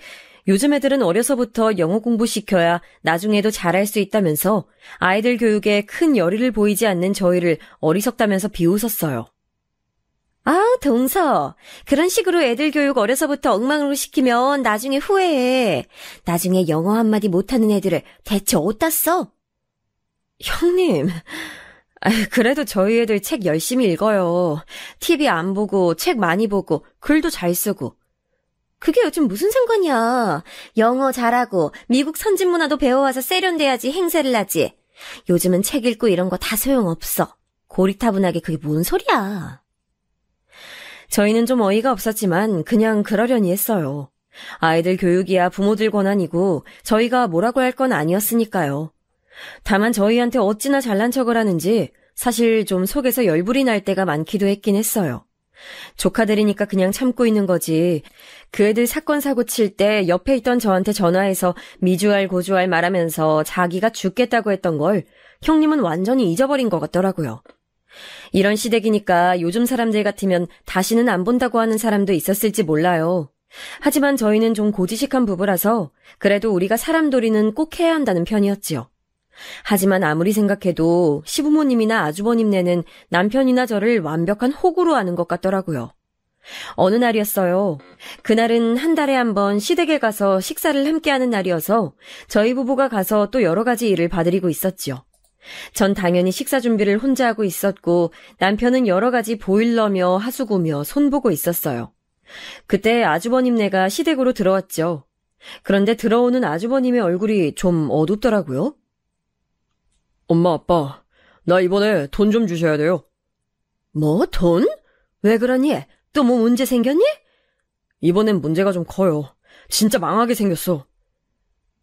요즘 애들은 어려서부터 영어 공부시켜야 나중에도 잘할 수 있다면서 아이들 교육에 큰 열의를 보이지 않는 저희를 어리석다면서 비웃었어요. 아, 동서. 그런 식으로 애들 교육 어려서부터 엉망으로 시키면 나중에 후회해. 나중에 영어 한마디 못하는 애들을 대체 어디다 써? 형님, 그래도 저희 애들 책 열심히 읽어요. TV 안 보고 책 많이 보고 글도 잘 쓰고. 그게 요즘 무슨 상관이야. 영어 잘하고 미국 선진 문화도 배워와서 세련돼야지 행세를 하지. 요즘은 책 읽고 이런 거 다 소용없어. 고리타분하게 그게 뭔 소리야. 저희는 좀 어이가 없었지만 그냥 그러려니 했어요. 아이들 교육이야 부모들 권한이고 저희가 뭐라고 할 건 아니었으니까요. 다만 저희한테 어찌나 잘난 척을 하는지 사실 좀 속에서 열불이 날 때가 많기도 했긴 했어요. 조카들이니까 그냥 참고 있는 거지. 그 애들 사건 사고 칠 때 옆에 있던 저한테 전화해서 미주알 고주알 말하면서 자기가 죽겠다고 했던 걸 형님은 완전히 잊어버린 것 같더라고요. 이런 시댁이니까 요즘 사람들 같으면 다시는 안 본다고 하는 사람도 있었을지 몰라요. 하지만 저희는 좀 고지식한 부부라서 그래도 우리가 사람 도리는 꼭 해야 한다는 편이었지요. 하지만 아무리 생각해도 시부모님이나 아주버님네는 남편이나 저를 완벽한 호구로 아는 것 같더라고요. 어느 날이었어요. 그날은 한 달에 한 번 시댁에 가서 식사를 함께하는 날이어서 저희 부부가 가서 또 여러 가지 일을 봐드리고 있었지요. 전 당연히 식사 준비를 혼자 하고 있었고 남편은 여러 가지 보일러며 하수구며 손보고 있었어요. 그때 아주버님네가 시댁으로 들어왔죠. 그런데 들어오는 아주버님의 얼굴이 좀 어둡더라고요. 엄마, 아빠, 나 이번에 돈 좀 주셔야 돼요. 뭐, 돈? 왜 그러니? 또 뭐 문제 생겼니? 이번엔 문제가 좀 커요. 진짜 망하게 생겼어.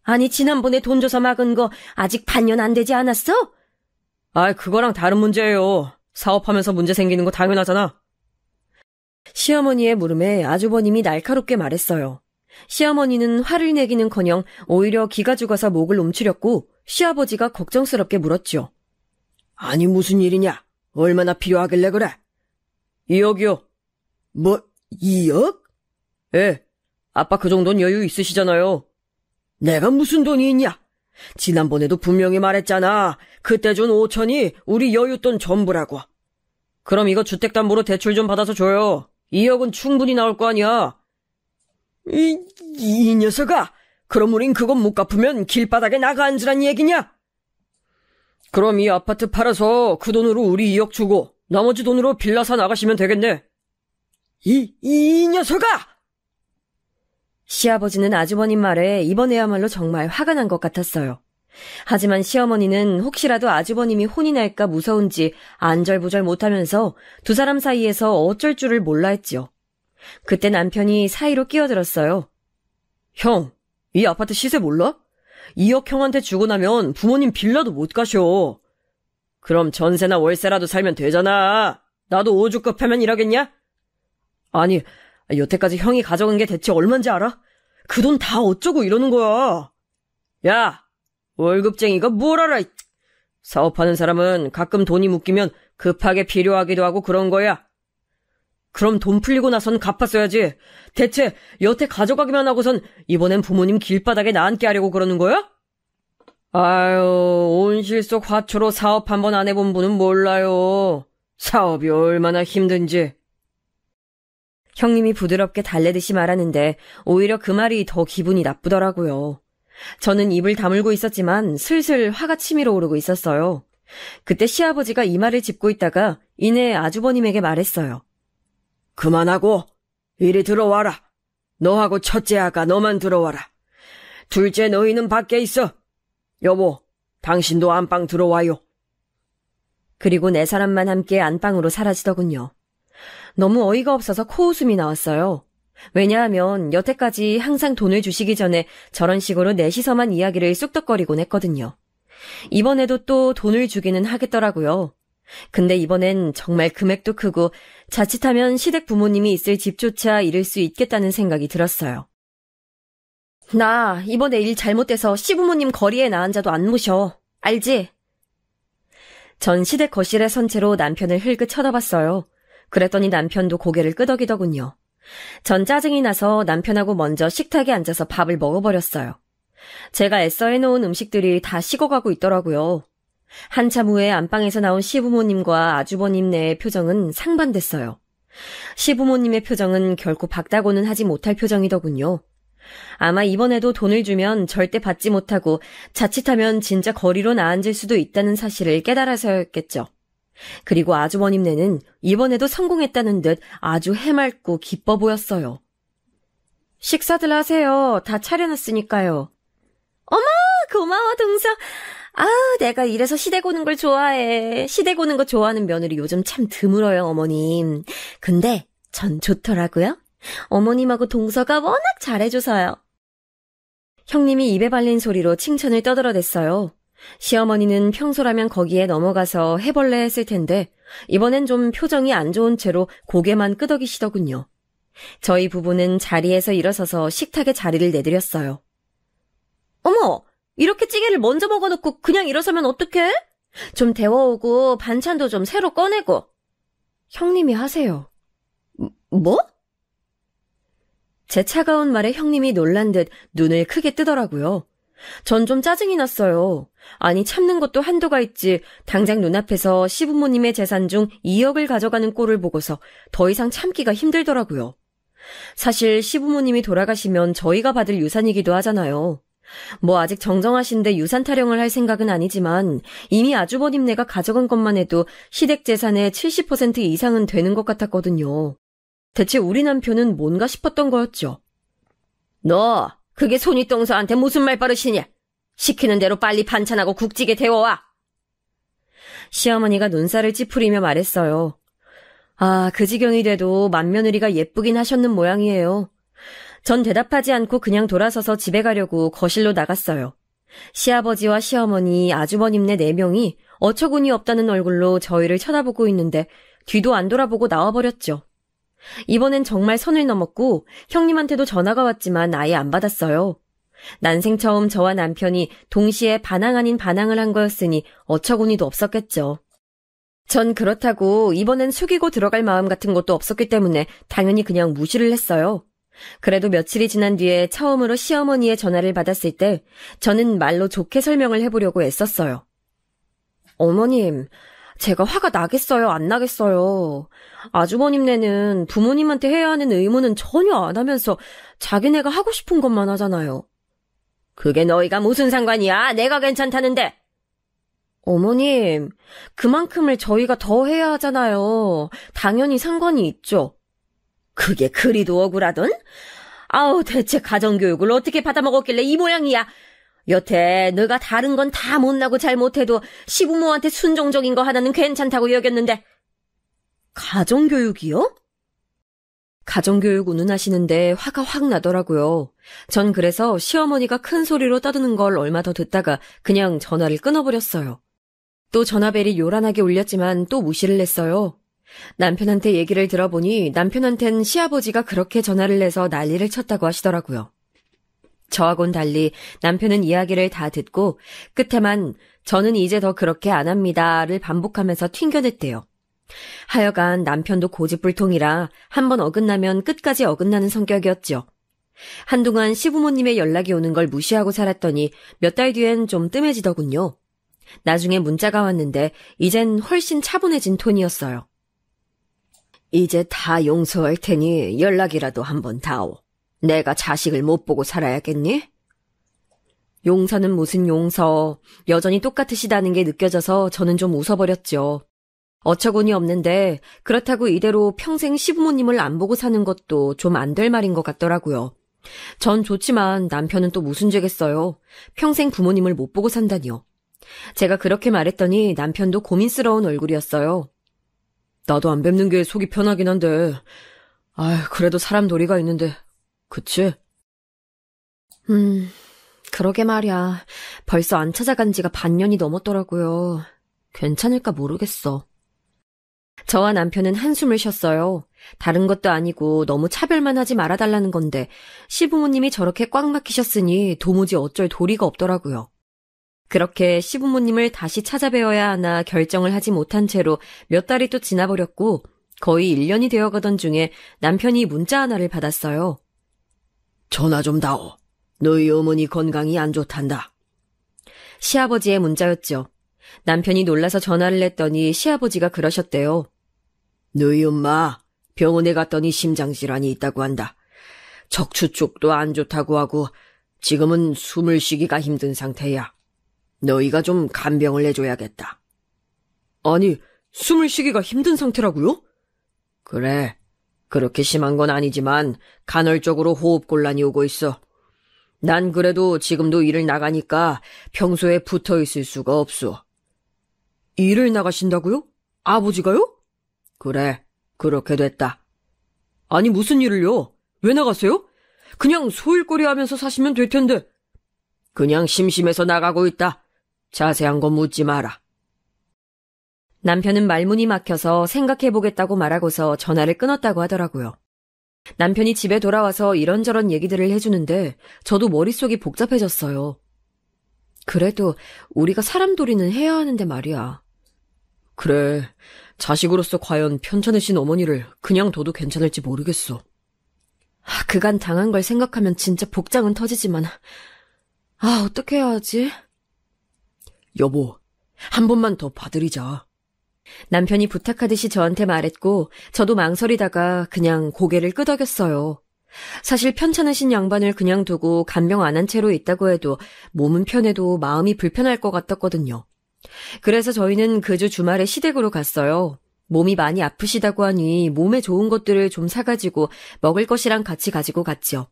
아니, 지난번에 돈 줘서 막은 거 아직 반년 안 되지 않았어? 아이, 그거랑 다른 문제예요. 사업하면서 문제 생기는 거 당연하잖아. 시어머니의 물음에 아주버님이 날카롭게 말했어요. 시어머니는 화를 내기는커녕 오히려 기가 죽어서 목을 움츠렸고 시아버지가 걱정스럽게 물었죠. 아니 무슨 일이냐? 얼마나 필요하길래 그래? 2억이요. 뭐 2억? 예. 아빠 그 정도는 여유 있으시잖아요. 내가 무슨 돈이 있냐? 지난번에도 분명히 말했잖아. 그때 준 5천이 우리 여윳돈 전부라고. 그럼 이거 주택담보로 대출 좀 받아서 줘요. 2억은 충분히 나올 거 아니야. 이 녀석아! 그럼 우린 그건 못 갚으면 길바닥에 나가 앉으란 얘기냐? 그럼 이 아파트 팔아서 그 돈으로 우리 2억 주고 나머지 돈으로 빌라 사 나가시면 되겠네. 이 녀석아! 시아버지는 아주버님 말에 이번에야말로 정말 화가 난 것 같았어요. 하지만 시어머니는 혹시라도 아주버님이 혼이 날까 무서운지 안절부절 못하면서 두 사람 사이에서 어쩔 줄을 몰라 했지요. 그때 남편이 사이로 끼어들었어요. 형, 이 아파트 시세 몰라? 2억 형한테 주고 나면 부모님 빌라도 못 가셔. 그럼 전세나 월세라도 살면 되잖아. 나도 오죽급 하면 일하겠냐? 아니, 여태까지 형이 가져간 게 대체 얼만지 알아? 그 돈 다 어쩌고 이러는 거야. 야, 월급쟁이가 뭘 알아. 사업하는 사람은 가끔 돈이 묶이면 급하게 필요하기도 하고 그런 거야. 그럼 돈 풀리고 나선 갚았어야지. 대체 여태 가져가기만 하고선 이번엔 부모님 길바닥에 나앉게 하려고 그러는 거야? 아유, 온실 속 화초로 사업 한번 안 해본 분은 몰라요. 사업이 얼마나 힘든지. 형님이 부드럽게 달래듯이 말하는데 오히려 그 말이 더 기분이 나쁘더라고요. 저는 입을 다물고 있었지만 슬슬 화가 치밀어 오르고 있었어요. 그때 시아버지가 이 말을 짚고 있다가 이내 아주버님에게 말했어요. 그만하고 이리 들어와라. 너하고 첫째 아가 너만 들어와라. 둘째 너희는 밖에 있어. 여보, 당신도 안방 들어와요. 그리고 네 사람만 함께 안방으로 사라지더군요. 너무 어이가 없어서 코웃음이 나왔어요. 왜냐하면 여태까지 항상 돈을 주시기 전에 저런 식으로 넷이서만 이야기를 쑥덕거리곤 했거든요. 이번에도 또 돈을 주기는 하겠더라고요. 근데 이번엔 정말 금액도 크고 자칫하면 시댁 부모님이 있을 집조차 잃을 수 있겠다는 생각이 들었어요. 나 이번에 일 잘못돼서 시부모님 거리에 나앉아도 안 모셔. 알지? 전 시댁 거실에 선 채로 남편을 흘끗 쳐다봤어요. 그랬더니 남편도 고개를 끄덕이더군요. 전 짜증이 나서 남편하고 먼저 식탁에 앉아서 밥을 먹어버렸어요. 제가 애써 해놓은 음식들이 다 식어가고 있더라고요. 한참 후에 안방에서 나온 시부모님과 아주버님네의 표정은 상반됐어요. 시부모님의 표정은 결코 박다고는 하지 못할 표정이더군요. 아마 이번에도 돈을 주면 절대 받지 못하고 자칫하면 진짜 거리로 나앉을 수도 있다는 사실을 깨달아서였겠죠. 그리고 아주버님네는 이번에도 성공했다는 듯 아주 해맑고 기뻐 보였어요. 식사들 하세요. 다 차려놨으니까요. 어머, 고마워 동서. 내가 이래서 시댁 오는 걸 좋아해. 시댁 오는 거 좋아하는 며느리 요즘 참 드물어요, 어머님. 근데 전 좋더라고요. 어머님하고 동서가 워낙 잘해줘서요. 형님이 입에 발린 소리로 칭찬을 떠들어댔어요. 시어머니는 평소라면 거기에 넘어가서 해벌레 했을 텐데 이번엔 좀 표정이 안 좋은 채로 고개만 끄덕이시더군요. 저희 부부는 자리에서 일어서서 식탁에 자리를 내드렸어요. 어머! 이렇게 찌개를 먼저 먹어놓고 그냥 일어서면 어떡해? 좀 데워오고 반찬도 좀 새로 꺼내고. 형님이 하세요. 뭐? 제 차가운 말에 형님이 놀란 듯 눈을 크게 뜨더라고요. 전 좀 짜증이 났어요. 아니 참는 것도 한도가 있지 당장 눈앞에서 시부모님의 재산 중 2억을 가져가는 꼴을 보고서 더 이상 참기가 힘들더라고요. 사실 시부모님이 돌아가시면 저희가 받을 유산이기도 하잖아요. 뭐 아직 정정하신데 유산 타령을 할 생각은 아니지만 이미 아주버님네가 가져간 것만 해도 시댁 재산의 70% 이상은 되는 것 같았거든요. 대체 우리 남편은 뭔가 싶었던 거였죠. 너 그게 손윗동서한테 무슨 말버릇이냐? 시키는 대로 빨리 반찬하고 국찌개 데워와. 시어머니가 눈살을 찌푸리며 말했어요. 그 지경이 돼도 맏며느리가 예쁘긴 하셨는 모양이에요. 전 대답하지 않고 그냥 돌아서서 집에 가려고 거실로 나갔어요. 시아버지와 시어머니, 아주버님네 4명이 어처구니 없다는 얼굴로 저희를 쳐다보고 있는데 뒤도 안 돌아보고 나와버렸죠. 이번엔 정말 선을 넘었고 형님한테도 전화가 왔지만 아예 안 받았어요. 난생 처음 저와 남편이 동시에 반항 아닌 반항을 한 거였으니 어처구니도 없었겠죠. 전 그렇다고 이번엔 숙이고 들어갈 마음 같은 것도 없었기 때문에 당연히 그냥 무시를 했어요. 그래도 며칠이 지난 뒤에 처음으로 시어머니의 전화를 받았을 때 저는 말로 좋게 설명을 해보려고 애썼어요. 어머님, 제가 화가 나겠어요, 안 나겠어요. 아주버님네는 부모님한테 해야 하는 의무는 전혀 안 하면서 자기네가 하고 싶은 것만 하잖아요. 그게 너희가 무슨 상관이야? 내가 괜찮다는데. 어머님, 그만큼을 저희가 더 해야 하잖아요. 당연히 상관이 있죠. 그게 그리도 억울하던? 대체 가정교육을 어떻게 받아먹었길래 이 모양이야. 여태 너가 다른 건 다 못나고 잘못해도 시부모한테 순종적인 거 하나는 괜찮다고 여겼는데. 가정교육이요? 가정교육 운운하시는데 화가 확 나더라고요. 전 그래서 시어머니가 큰 소리로 떠드는 걸 얼마 더 듣다가 그냥 전화를 끊어버렸어요. 또 전화벨이 요란하게 울렸지만 또 무시를 했어요. 남편한테 얘기를 들어보니 남편한텐 시아버지가 그렇게 전화를 내서 난리를 쳤다고 하시더라고요. 저하고는 달리 남편은 이야기를 다 듣고 끝에만 저는 이제 더 그렇게 안 합니다를 반복하면서 튕겨냈대요. 하여간 남편도 고집불통이라 한번 어긋나면 끝까지 어긋나는 성격이었죠. 한동안 시부모님의 연락이 오는 걸 무시하고 살았더니 몇 달 뒤엔 좀 뜸해지더군요. 나중에 문자가 왔는데 이젠 훨씬 차분해진 톤이었어요. 이제 다 용서할 테니 연락이라도 한번 다오. 내가 자식을 못 보고 살아야겠니? 용서는 무슨 용서. 여전히 똑같으시다는 게 느껴져서 저는 좀 웃어버렸죠. 어처구니 없는데 그렇다고 이대로 평생 시부모님을 안 보고 사는 것도 좀 안 될 말인 것 같더라고요. 전 좋지만 남편은 또 무슨 죄겠어요. 평생 부모님을 못 보고 산다니요. 제가 그렇게 말했더니 남편도 고민스러운 얼굴이었어요. 나도 안 뵙는 게 속이 편하긴 한데 그래도 사람 도리가 있는데 그치? 그러게 말이야. 벌써 안 찾아간 지가 반년이 넘었더라고요. 괜찮을까 모르겠어. 저와 남편은 한숨을 쉬었어요. 다른 것도 아니고 너무 차별만 하지 말아달라는 건데 시부모님이 저렇게 꽉 막히셨으니 도무지 어쩔 도리가 없더라고요. 그렇게 시부모님을 다시 찾아뵈어야 하나 결정을 하지 못한 채로 몇 달이 또 지나버렸고 거의 1년이 되어가던 중에 남편이 문자 하나를 받았어요. 전화 좀 다오. 너희 어머니 건강이 안 좋단다. 시아버지의 문자였죠. 남편이 놀라서 전화를 했더니 시아버지가 그러셨대요. 너희 엄마 병원에 갔더니 심장질환이 있다고 한다. 척추 쪽도 안 좋다고 하고 지금은 숨을 쉬기가 힘든 상태야. 너희가 좀 간병을 해줘야겠다. 아니, 숨을 쉬기가 힘든 상태라고요? 그래. 그렇게 심한 건 아니지만 간헐적으로 호흡곤란이 오고 있어. 난 그래도 지금도 일을 나가니까 평소에 붙어 있을 수가 없어. 일을 나가신다고요? 아버지가요? 그래, 그렇게 됐다. 아니, 무슨 일을요? 왜 나갔어요? 그냥 소일거리 하면서 사시면 될 텐데. 그냥 심심해서 나가고 있다. 자세한 건 묻지 마라. 남편은 말문이 막혀서 생각해보겠다고 말하고서 전화를 끊었다고 하더라고요. 남편이 집에 돌아와서 이런저런 얘기들을 해주는데 저도 머릿속이 복잡해졌어요. 그래도 우리가 사람돌이는 해야 하는데 말이야. 그래, 자식으로서 과연 편찮으신 어머니를 그냥 둬도 괜찮을지 모르겠어. 그간 당한 걸 생각하면 진짜 복장은 터지지만 어떻게 해야 하지? 여보, 한 번만 더 봐드리자. 남편이 부탁하듯이 저한테 말했고 저도 망설이다가 그냥 고개를 끄덕였어요. 사실 편찮으신 양반을 그냥 두고 간병 안 한 채로 있다고 해도 몸은 편해도 마음이 불편할 것 같았거든요. 그래서 저희는 그 주 주말에 시댁으로 갔어요. 몸이 많이 아프시다고 하니 몸에 좋은 것들을 좀 사가지고 먹을 것이랑 같이 가지고 갔죠.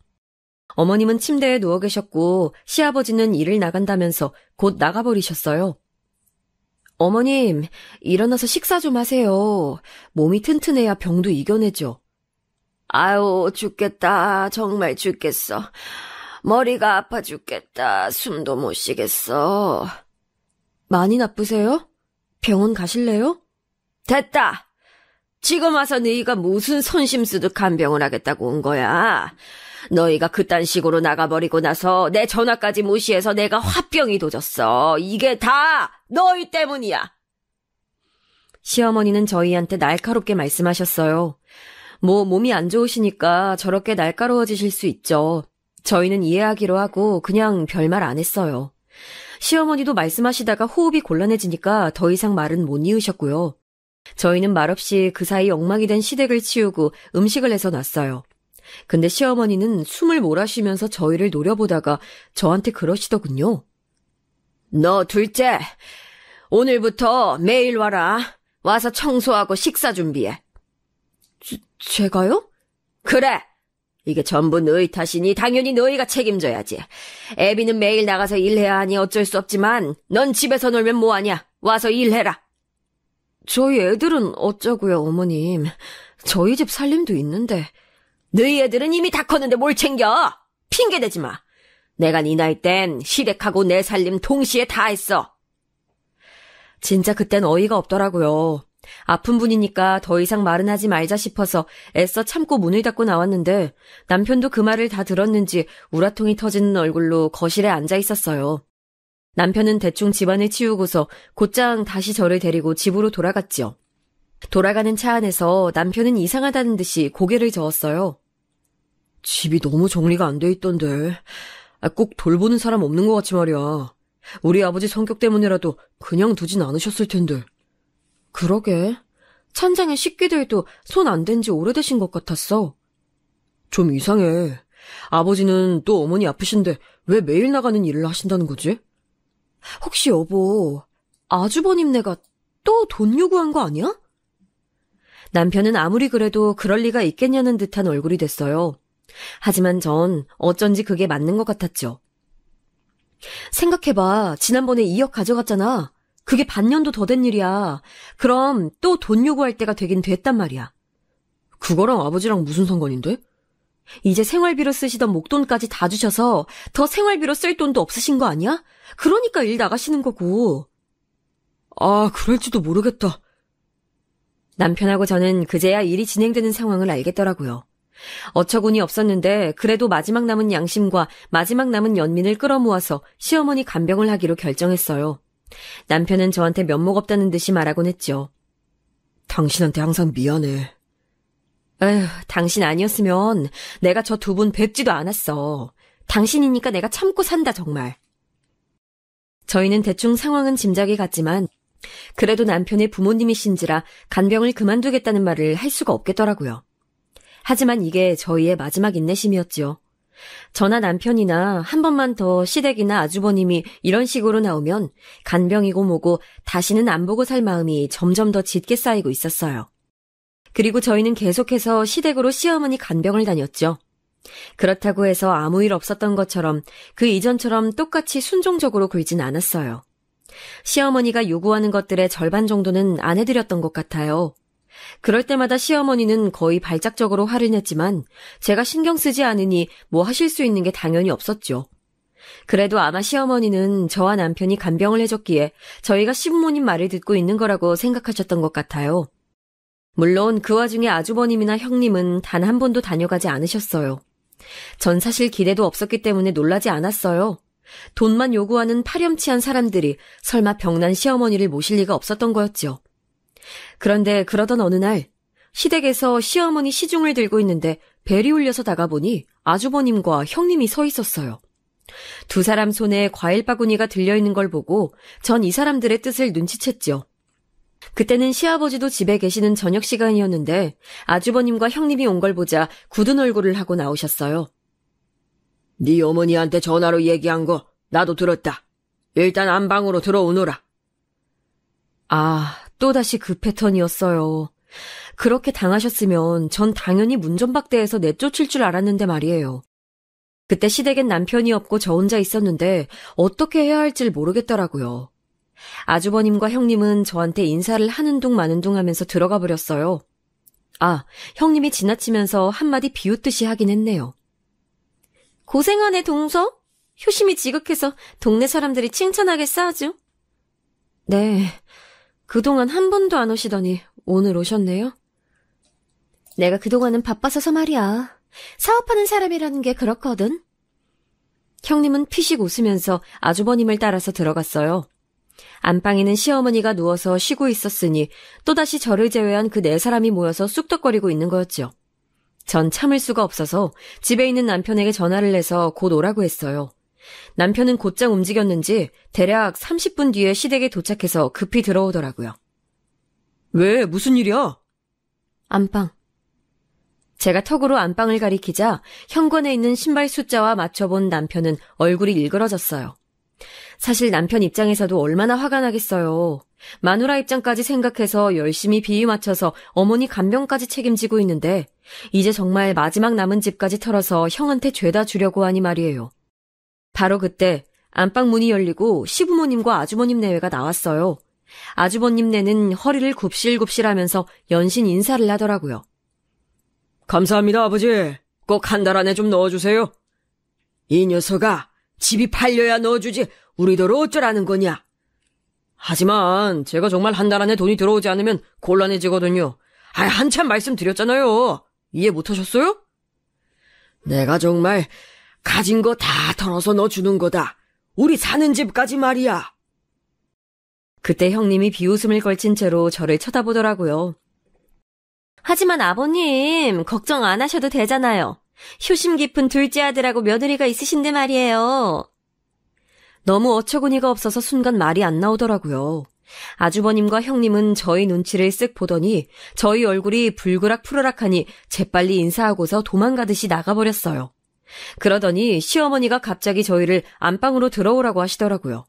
어머님은 침대에 누워 계셨고 시아버지는 일을 나간다면서 곧 나가버리셨어요. 어머님, 일어나서 식사 좀 하세요. 몸이 튼튼해야 병도 이겨내죠. 아유, 죽겠다. 정말 죽겠어. 머리가 아파 죽겠다. 숨도 못 쉬겠어. 많이 나쁘세요? 병원 가실래요? 됐다. 지금 와서 너희가 무슨 선심쓰듯 간병을 하겠다고 온 거야. 너희가 그딴 식으로 나가버리고 나서 내 전화까지 무시해서 내가 화병이 도졌어. 이게 다 너희 때문이야. 시어머니는 저희한테 날카롭게 말씀하셨어요. 몸이 안 좋으시니까 저렇게 날카로워지실 수 있죠. 저희는 이해하기로 하고 그냥 별말 안 했어요. 시어머니도 말씀하시다가 호흡이 곤란해지니까 더 이상 말은 못 이으셨고요. 저희는 말없이 그 사이 엉망이 된 시댁을 치우고 음식을 해서 놨어요. 근데 시어머니는 숨을 몰아쉬면서 저희를 노려보다가 저한테 그러시더군요. 너 둘째, 오늘부터 매일 와라. 와서 청소하고 식사 준비해. 제가요? 그래. 이게 전부 너희 탓이니 당연히 너희가 책임져야지. 애비는 매일 나가서 일해야 하니 어쩔 수 없지만 넌 집에서 놀면 뭐하냐. 와서 일해라. 저희 애들은 어쩌고요, 어머님. 저희 집 살림도 있는데. 너희 애들은 이미 다 컸는데 뭘 챙겨? 핑계대지 마. 내가 네 나이 땐 시댁하고 내 살림 동시에 다 했어. 진짜 그땐 어이가 없더라고요. 아픈 분이니까 더 이상 말은 하지 말자 싶어서 애써 참고 문을 닫고 나왔는데 남편도 그 말을 다 들었는지 우라통이 터지는 얼굴로 거실에 앉아 있었어요. 남편은 대충 집안을 치우고서 곧장 다시 저를 데리고 집으로 돌아갔죠. 돌아가는 차 안에서 남편은 이상하다는 듯이 고개를 저었어요. 집이 너무 정리가 안 돼 있던데. 꼭 돌보는 사람 없는 것 같지 말이야. 우리 아버지 성격 때문이라도 그냥 두진 않으셨을 텐데. 그러게. 찬장에 식기들도 손 안 댄 지 오래되신 것 같았어. 좀 이상해. 아버지는 또 어머니 아프신데 왜 매일 나가는 일을 하신다는 거지? 혹시 여보, 아주버님네가 또 돈 요구한 거 아니야? 남편은 아무리 그래도 그럴 리가 있겠냐는 듯한 얼굴이 됐어요. 하지만 전 어쩐지 그게 맞는 것 같았죠. 생각해봐. 지난번에 2억 가져갔잖아. 그게 반년도 더 된 일이야. 그럼 또 돈 요구할 때가 되긴 됐단 말이야. 그거랑 아버지랑 무슨 상관인데? 이제 생활비로 쓰시던 목돈까지 다 주셔서 더 생활비로 쓸 돈도 없으신 거 아니야? 그러니까 일 나가시는 거고. 그럴지도 모르겠다. 남편하고 저는 그제야 일이 진행되는 상황을 알겠더라고요. 어처구니 없었는데 그래도 마지막 남은 양심과 마지막 남은 연민을 끌어모아서 시어머니 간병을 하기로 결정했어요. 남편은 저한테 면목 없다는 듯이 말하곤 했죠. 당신한테 항상 미안해. 에휴, 당신 아니었으면 내가 저 두 분 뵙지도 않았어. 당신이니까 내가 참고 산다 정말. 저희는 대충 상황은 짐작이 갔지만 그래도 남편의 부모님이신지라 간병을 그만두겠다는 말을 할 수가 없겠더라고요. 하지만 이게 저희의 마지막 인내심이었죠. 저나 남편이나 한 번만 더 시댁이나 아주버님이 이런 식으로 나오면 간병이고 뭐고 다시는 안 보고 살 마음이 점점 더 짙게 쌓이고 있었어요. 그리고 저희는 계속해서 시댁으로 시어머니 간병을 다녔죠. 그렇다고 해서 아무 일 없었던 것처럼 그 이전처럼 똑같이 순종적으로 굴진 않았어요. 시어머니가 요구하는 것들의 절반 정도는 안 해드렸던 것 같아요. 그럴 때마다 시어머니는 거의 발작적으로 화를 냈지만 제가 신경 쓰지 않으니 뭐 하실 수 있는 게 당연히 없었죠. 그래도 아마 시어머니는 저와 남편이 간병을 해줬기에 저희가 시부모님 말을 듣고 있는 거라고 생각하셨던 것 같아요. 물론 그 와중에 아주버님이나 형님은 단 한 번도 다녀가지 않으셨어요. 전 사실 기대도 없었기 때문에 놀라지 않았어요. 돈만 요구하는 파렴치한 사람들이 설마 병난 시어머니를 모실 리가 없었던 거였죠. 그런데 그러던 어느 날 시댁에서 시어머니 시중을 들고 있는데 벨이 울려서 나가보니 아주버님과 형님이 서 있었어요. 두 사람 손에 과일 바구니가 들려있는 걸 보고 전 이 사람들의 뜻을 눈치챘죠. 그때는 시아버지도 집에 계시는 저녁 시간이었는데 아주버님과 형님이 온 걸 보자 굳은 얼굴을 하고 나오셨어요. 네 어머니한테 전화로 얘기한 거 나도 들었다. 일단 안방으로 들어오너라. 아, 또다시 그 패턴이었어요. 그렇게 당하셨으면 전 당연히 문전박대해서 내쫓을 줄 알았는데 말이에요. 그때 시댁엔 남편이 없고 저 혼자 있었는데 어떻게 해야 할지 모르겠더라고요. 아주버님과 형님은 저한테 인사를 하는 둥 마는 둥 하면서 들어가 버렸어요. 아, 형님이 지나치면서 한마디 비웃듯이 하긴 했네요. 고생하네 동서? 효심이 지극해서 동네 사람들이 칭찬하겠어 아주. 네, 그동안 한 번도 안 오시더니 오늘 오셨네요. 내가 그동안은 바빠서서 말이야. 사업하는 사람이라는 게 그렇거든. 형님은 피식 웃으면서 아주버님을 따라서 들어갔어요. 안방에는 시어머니가 누워서 쉬고 있었으니 또다시 저를 제외한 그 네 사람이 모여서 쑥덕거리고 있는 거였죠. 전 참을 수가 없어서 집에 있는 남편에게 전화를 해서 곧 오라고 했어요. 남편은 곧장 움직였는지 대략 30분 뒤에 시댁에 도착해서 급히 들어오더라고요. 왜? 무슨 일이야? 안방. 제가 턱으로 안방을 가리키자 현관에 있는 신발 숫자와 맞춰본 남편은 얼굴이 일그러졌어요. 사실 남편 입장에서도 얼마나 화가 나겠어요. 마누라 입장까지 생각해서 열심히 비위 맞춰서 어머니 간병까지 책임지고 있는데 이제 정말 마지막 남은 집까지 털어서 형한테 죄다 주려고 하니 말이에요. 바로 그때 안방 문이 열리고 시부모님과 아주버님 내외가 나왔어요. 아주버님 내는 허리를 굽실굽실하면서 연신 인사를 하더라고요. 감사합니다, 아버지. 꼭 한 달 안에 좀 넣어주세요. 이 녀석아, 집이 팔려야 넣어주지 우리더러 어쩌라는 거냐. 하지만 제가 정말 한 달 안에 돈이 들어오지 않으면 곤란해지거든요. 한참 말씀드렸잖아요. 이해 못하셨어요? 내가 정말 가진 거 다 털어서 넣어주는 거다. 우리 사는 집까지 말이야. 그때 형님이 비웃음을 걸친 채로 저를 쳐다보더라고요. 하지만 아버님, 걱정 안 하셔도 되잖아요. 효심 깊은 둘째 아들하고 며느리가 있으신데 말이에요. 너무 어처구니가 없어서 순간 말이 안 나오더라고요. 아주버님과 형님은 저희 눈치를 쓱 보더니 저희 얼굴이 불그락 푸르락하니 재빨리 인사하고서 도망가듯이 나가버렸어요. 그러더니 시어머니가 갑자기 저희를 안방으로 들어오라고 하시더라고요.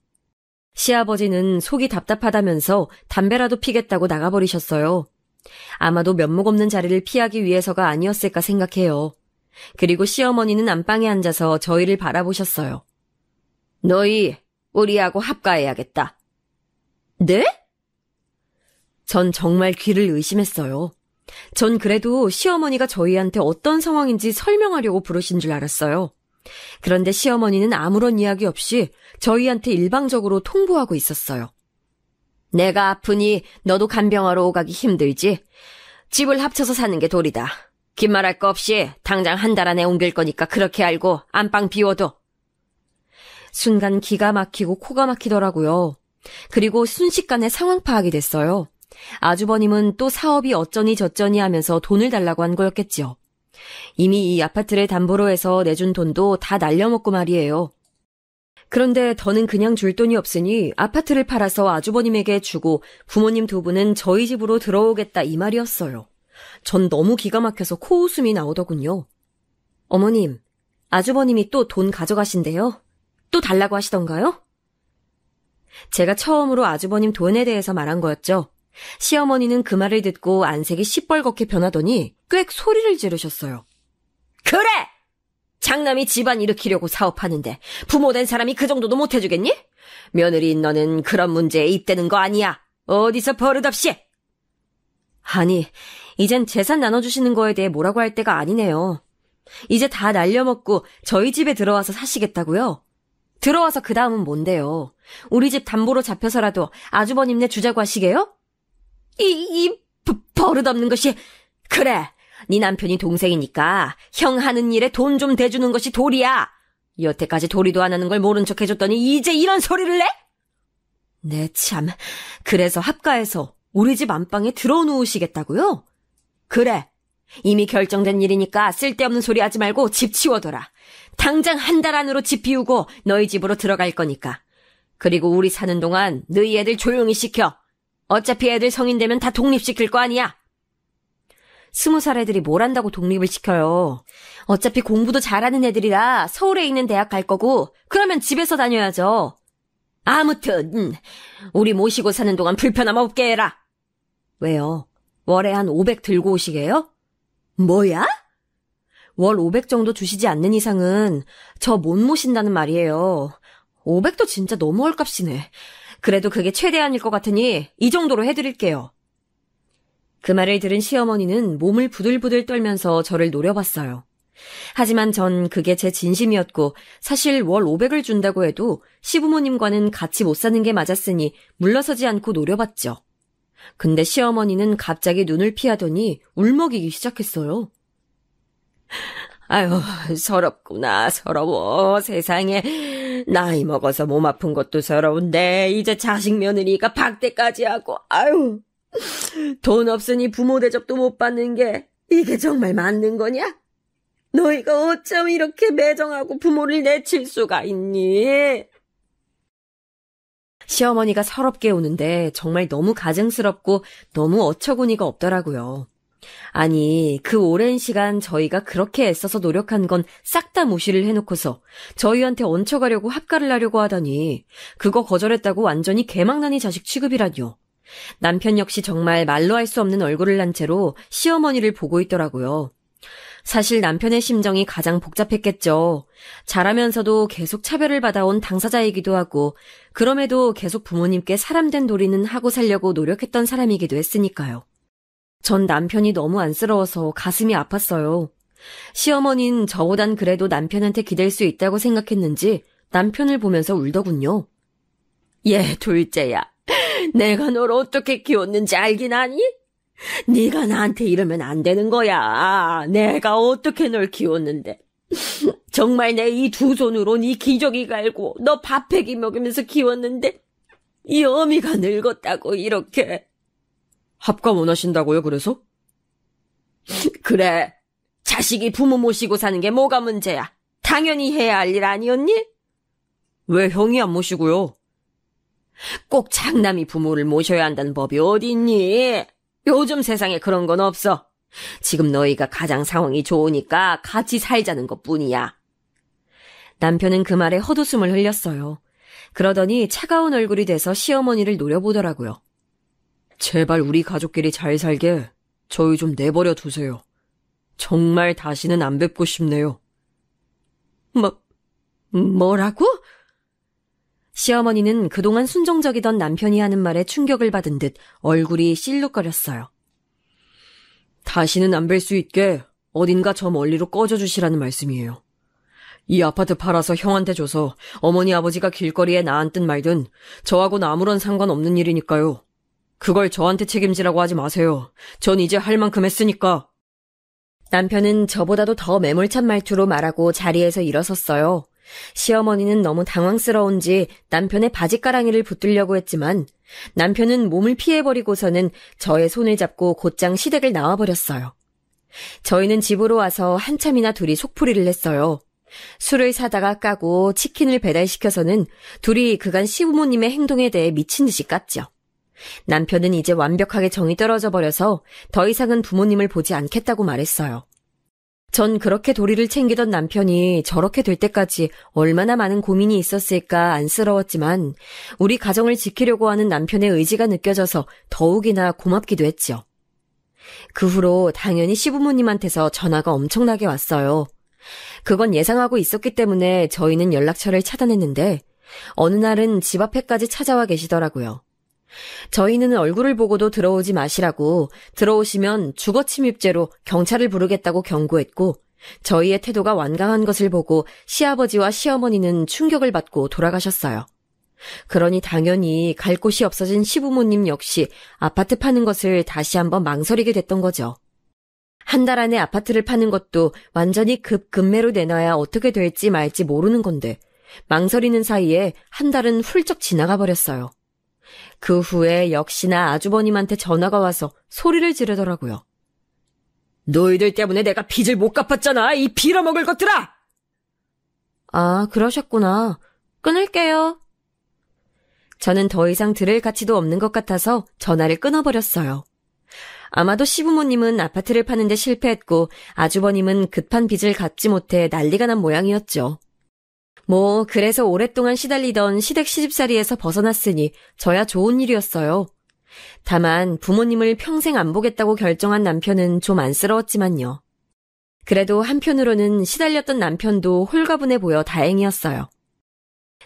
시아버지는 속이 답답하다면서 담배라도 피겠다고 나가버리셨어요. 아마도 면목 없는 자리를 피하기 위해서가 아니었을까 생각해요. 그리고 시어머니는 안방에 앉아서 저희를 바라보셨어요. 너희 우리하고 합가해야겠다. 네? 전 정말 귀를 의심했어요. 전 그래도 시어머니가 저희한테 어떤 상황인지 설명하려고 부르신 줄 알았어요. 그런데 시어머니는 아무런 이야기 없이 저희한테 일방적으로 통보하고 있었어요. 내가 아프니 너도 간병하러 오가기 힘들지? 집을 합쳐서 사는 게 도리다. 긴 말할 거 없이 당장 한 달 안에 옮길 거니까 그렇게 알고 안방 비워둬. 순간 기가 막히고 코가 막히더라고요. 그리고 순식간에 상황 파악이 됐어요. 아주버님은 또 사업이 어쩌니 저쩌니 하면서 돈을 달라고 한 거였겠죠. 이미 이 아파트를 담보로 해서 내준 돈도 다 날려먹고 말이에요. 그런데 더는 그냥 줄 돈이 없으니 아파트를 팔아서 아주버님에게 주고 부모님 두 분은 저희 집으로 들어오겠다 이 말이었어요. 전 너무 기가 막혀서 코웃음이 나오더군요. 어머님, 아주버님이 또 돈 가져가신대요? 또 달라고 하시던가요? 제가 처음으로 아주버님 돈에 대해서 말한 거였죠. 시어머니는 그 말을 듣고 안색이 시뻘겋게 변하더니 꽥 소리를 지르셨어요. 그래! 장남이 집안 일으키려고 사업하는데 부모 된 사람이 그 정도도 못 해주겠니? 며느리인 너는 그런 문제에 입대는 거 아니야. 어디서 버릇없이. 아니, 이젠 재산 나눠주시는 거에 대해 뭐라고 할 때가 아니네요. 이제 다 날려먹고 저희 집에 들어와서 사시겠다고요? 들어와서 그 다음은 뭔데요? 우리 집 담보로 잡혀서라도 아주버님네 주자고 하시게요? 버릇없는 것이. 그래, 네 남편이 동생이니까 형 하는 일에 돈 좀 대주는 것이 도리야. 여태까지 도리도 안 하는 걸 모른 척 해줬더니 이제 이런 소리를 내? 네, 참. 그래서 합가해서 우리 집 안방에 들어누우시겠다고요? 그래. 이미 결정된 일이니까 쓸데없는 소리 하지 말고 집 치워둬라. 당장 한 달 안으로 집 비우고 너희 집으로 들어갈 거니까. 그리고 우리 사는 동안 너희 애들 조용히 시켜. 어차피 애들 성인 되면 다 독립시킬 거 아니야. 20살 애들이 뭘 한다고 독립을 시켜요. 어차피 공부도 잘하는 애들이라 서울에 있는 대학 갈 거고 그러면 집에서 다녀야죠. 아무튼 우리 모시고 사는 동안 불편함 없게 해라. 왜요? 월에 한 500 들고 오시게요? 뭐야? 월 500 정도 주시지 않는 이상은 저 못 모신다는 말이에요. 500도 진짜 너무 헐값이네. 그래도 그게 최대한일 것 같으니 이 정도로 해드릴게요. 그 말을 들은 시어머니는 몸을 부들부들 떨면서 저를 노려봤어요. 하지만 전 그게 제 진심이었고 사실 월 500을 준다고 해도 시부모님과는 같이 못 사는 게 맞았으니 물러서지 않고 노려봤죠. 근데 시어머니는 갑자기 눈을 피하더니 울먹이기 시작했어요. 아유, 서럽구나, 서러워. 세상에. 나이 먹어서 몸 아픈 것도 서러운데 이제 자식 며느리가 박대까지 하고, 아유. 돈 없으니 부모 대접도 못 받는 게 이게 정말 맞는 거냐? 너희가 어쩜 이렇게 매정하고 부모를 내칠 수가 있니? 시어머니가 서럽게 우는데 정말 너무 가증스럽고 너무 어처구니가 없더라고요. 아니, 그 오랜 시간 저희가 그렇게 애써서 노력한 건 싹 다 무시를 해놓고서 저희한테 얹혀가려고 합가를 하려고 하더니 그거 거절했다고 완전히 개망나니 자식 취급이라뇨. 남편 역시 정말 말로 할 수 없는 얼굴을 난 채로 시어머니를 보고 있더라고요. 사실 남편의 심정이 가장 복잡했겠죠. 잘하면서도 계속 차별을 받아온 당사자이기도 하고 그럼에도 계속 부모님께 사람된 도리는 하고 살려고 노력했던 사람이기도 했으니까요. 전 남편이 너무 안쓰러워서 가슴이 아팠어요. 시어머니는 저보단 그래도 남편한테 기댈 수 있다고 생각했는지 남편을 보면서 울더군요. 얘 둘째야, 내가 널 어떻게 키웠는지 알긴 아니? 네가 나한테 이러면 안 되는 거야. 내가 어떻게 널 키웠는데. 정말 내 이 두 손으로 네 기저귀 갈고 너 밥해기 먹이면서 키웠는데 이 어미가 늙었다고 이렇게. 합가 원하신다고요, 그래서? 그래. 자식이 부모 모시고 사는 게 뭐가 문제야. 당연히 해야 할 일 아니었니? 왜 형이 안 모시고요? 꼭 장남이 부모를 모셔야 한다는 법이 어디 있니? 요즘 세상에 그런 건 없어. 지금 너희가 가장 상황이 좋으니까 같이 살자는 것뿐이야. 남편은 그 말에 헛웃음을 흘렸어요. 그러더니 차가운 얼굴이 돼서 시어머니를 노려보더라고요. 제발 우리 가족끼리 잘 살게 저희 좀 내버려 두세요. 정말 다시는 안 뵙고 싶네요. 뭐라고? 시어머니는 그동안 순종적이던 남편이 하는 말에 충격을 받은 듯 얼굴이 실룩거렸어요. 다시는 안 뵐 수 있게 어딘가 저 멀리로 꺼져주시라는 말씀이에요. 이 아파트 팔아서 형한테 줘서 어머니 아버지가 길거리에 나앉든 말든 저하고는 아무런 상관없는 일이니까요. 그걸 저한테 책임지라고 하지 마세요. 전 이제 할 만큼 했으니까. 남편은 저보다도 더 매몰찬 말투로 말하고 자리에서 일어섰어요. 시어머니는 너무 당황스러운지 남편의 바지가랑이를 붙들려고 했지만 남편은 몸을 피해버리고서는 저의 손을 잡고 곧장 시댁을 나와버렸어요. 저희는 집으로 와서 한참이나 둘이 속풀이를 했어요. 술을 사다가 까고 치킨을 배달시켜서는 둘이 그간 시부모님의 행동에 대해 미친 듯이 깠죠. 남편은 이제 완벽하게 정이 떨어져 버려서 더 이상은 부모님을 보지 않겠다고 말했어요. 전 그렇게 도리를 챙기던 남편이 저렇게 될 때까지 얼마나 많은 고민이 있었을까 안쓰러웠지만 우리 가정을 지키려고 하는 남편의 의지가 느껴져서 더욱이나 고맙기도 했죠. 그 후로 당연히 시부모님한테서 전화가 엄청나게 왔어요. 그건 예상하고 있었기 때문에 저희는 연락처를 차단했는데 어느 날은 집 앞에까지 찾아와 계시더라고요. 저희는 얼굴을 보고도 들어오지 마시라고, 들어오시면 주거침입죄로 경찰을 부르겠다고 경고했고, 저희의 태도가 완강한 것을 보고 시아버지와 시어머니는 충격을 받고 돌아가셨어요. 그러니 당연히 갈 곳이 없어진 시부모님 역시 아파트 파는 것을 다시 한번 망설이게 됐던 거죠. 한 달 안에 아파트를 파는 것도 완전히 급매로 내놔야 어떻게 될지 말지 모르는 건데 망설이는 사이에 한 달은 훌쩍 지나가 버렸어요. 그 후에 역시나 아주버님한테 전화가 와서 소리를 지르더라고요. 너희들 때문에 내가 빚을 못 갚았잖아, 이 빌어먹을 것들아! 아, 그러셨구나. 끊을게요. 저는 더 이상 들을 가치도 없는 것 같아서 전화를 끊어버렸어요. 아마도 시부모님은 아파트를 파는데 실패했고 아주버님은 급한 빚을 갚지 못해 난리가 난 모양이었죠. 그래서 오랫동안 시달리던 시댁 시집살이에서 벗어났으니 저야 좋은 일이었어요. 다만 부모님을 평생 안 보겠다고 결정한 남편은 좀 안쓰러웠지만요. 그래도 한편으로는 시달렸던 남편도 홀가분해 보여 다행이었어요.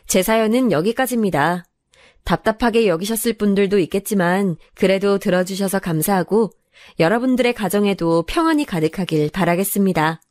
제 사연은 여기까지입니다. 답답하게 여기셨을 분들도 있겠지만 그래도 들어주셔서 감사하고 여러분들의 가정에도 평안이 가득하길 바라겠습니다.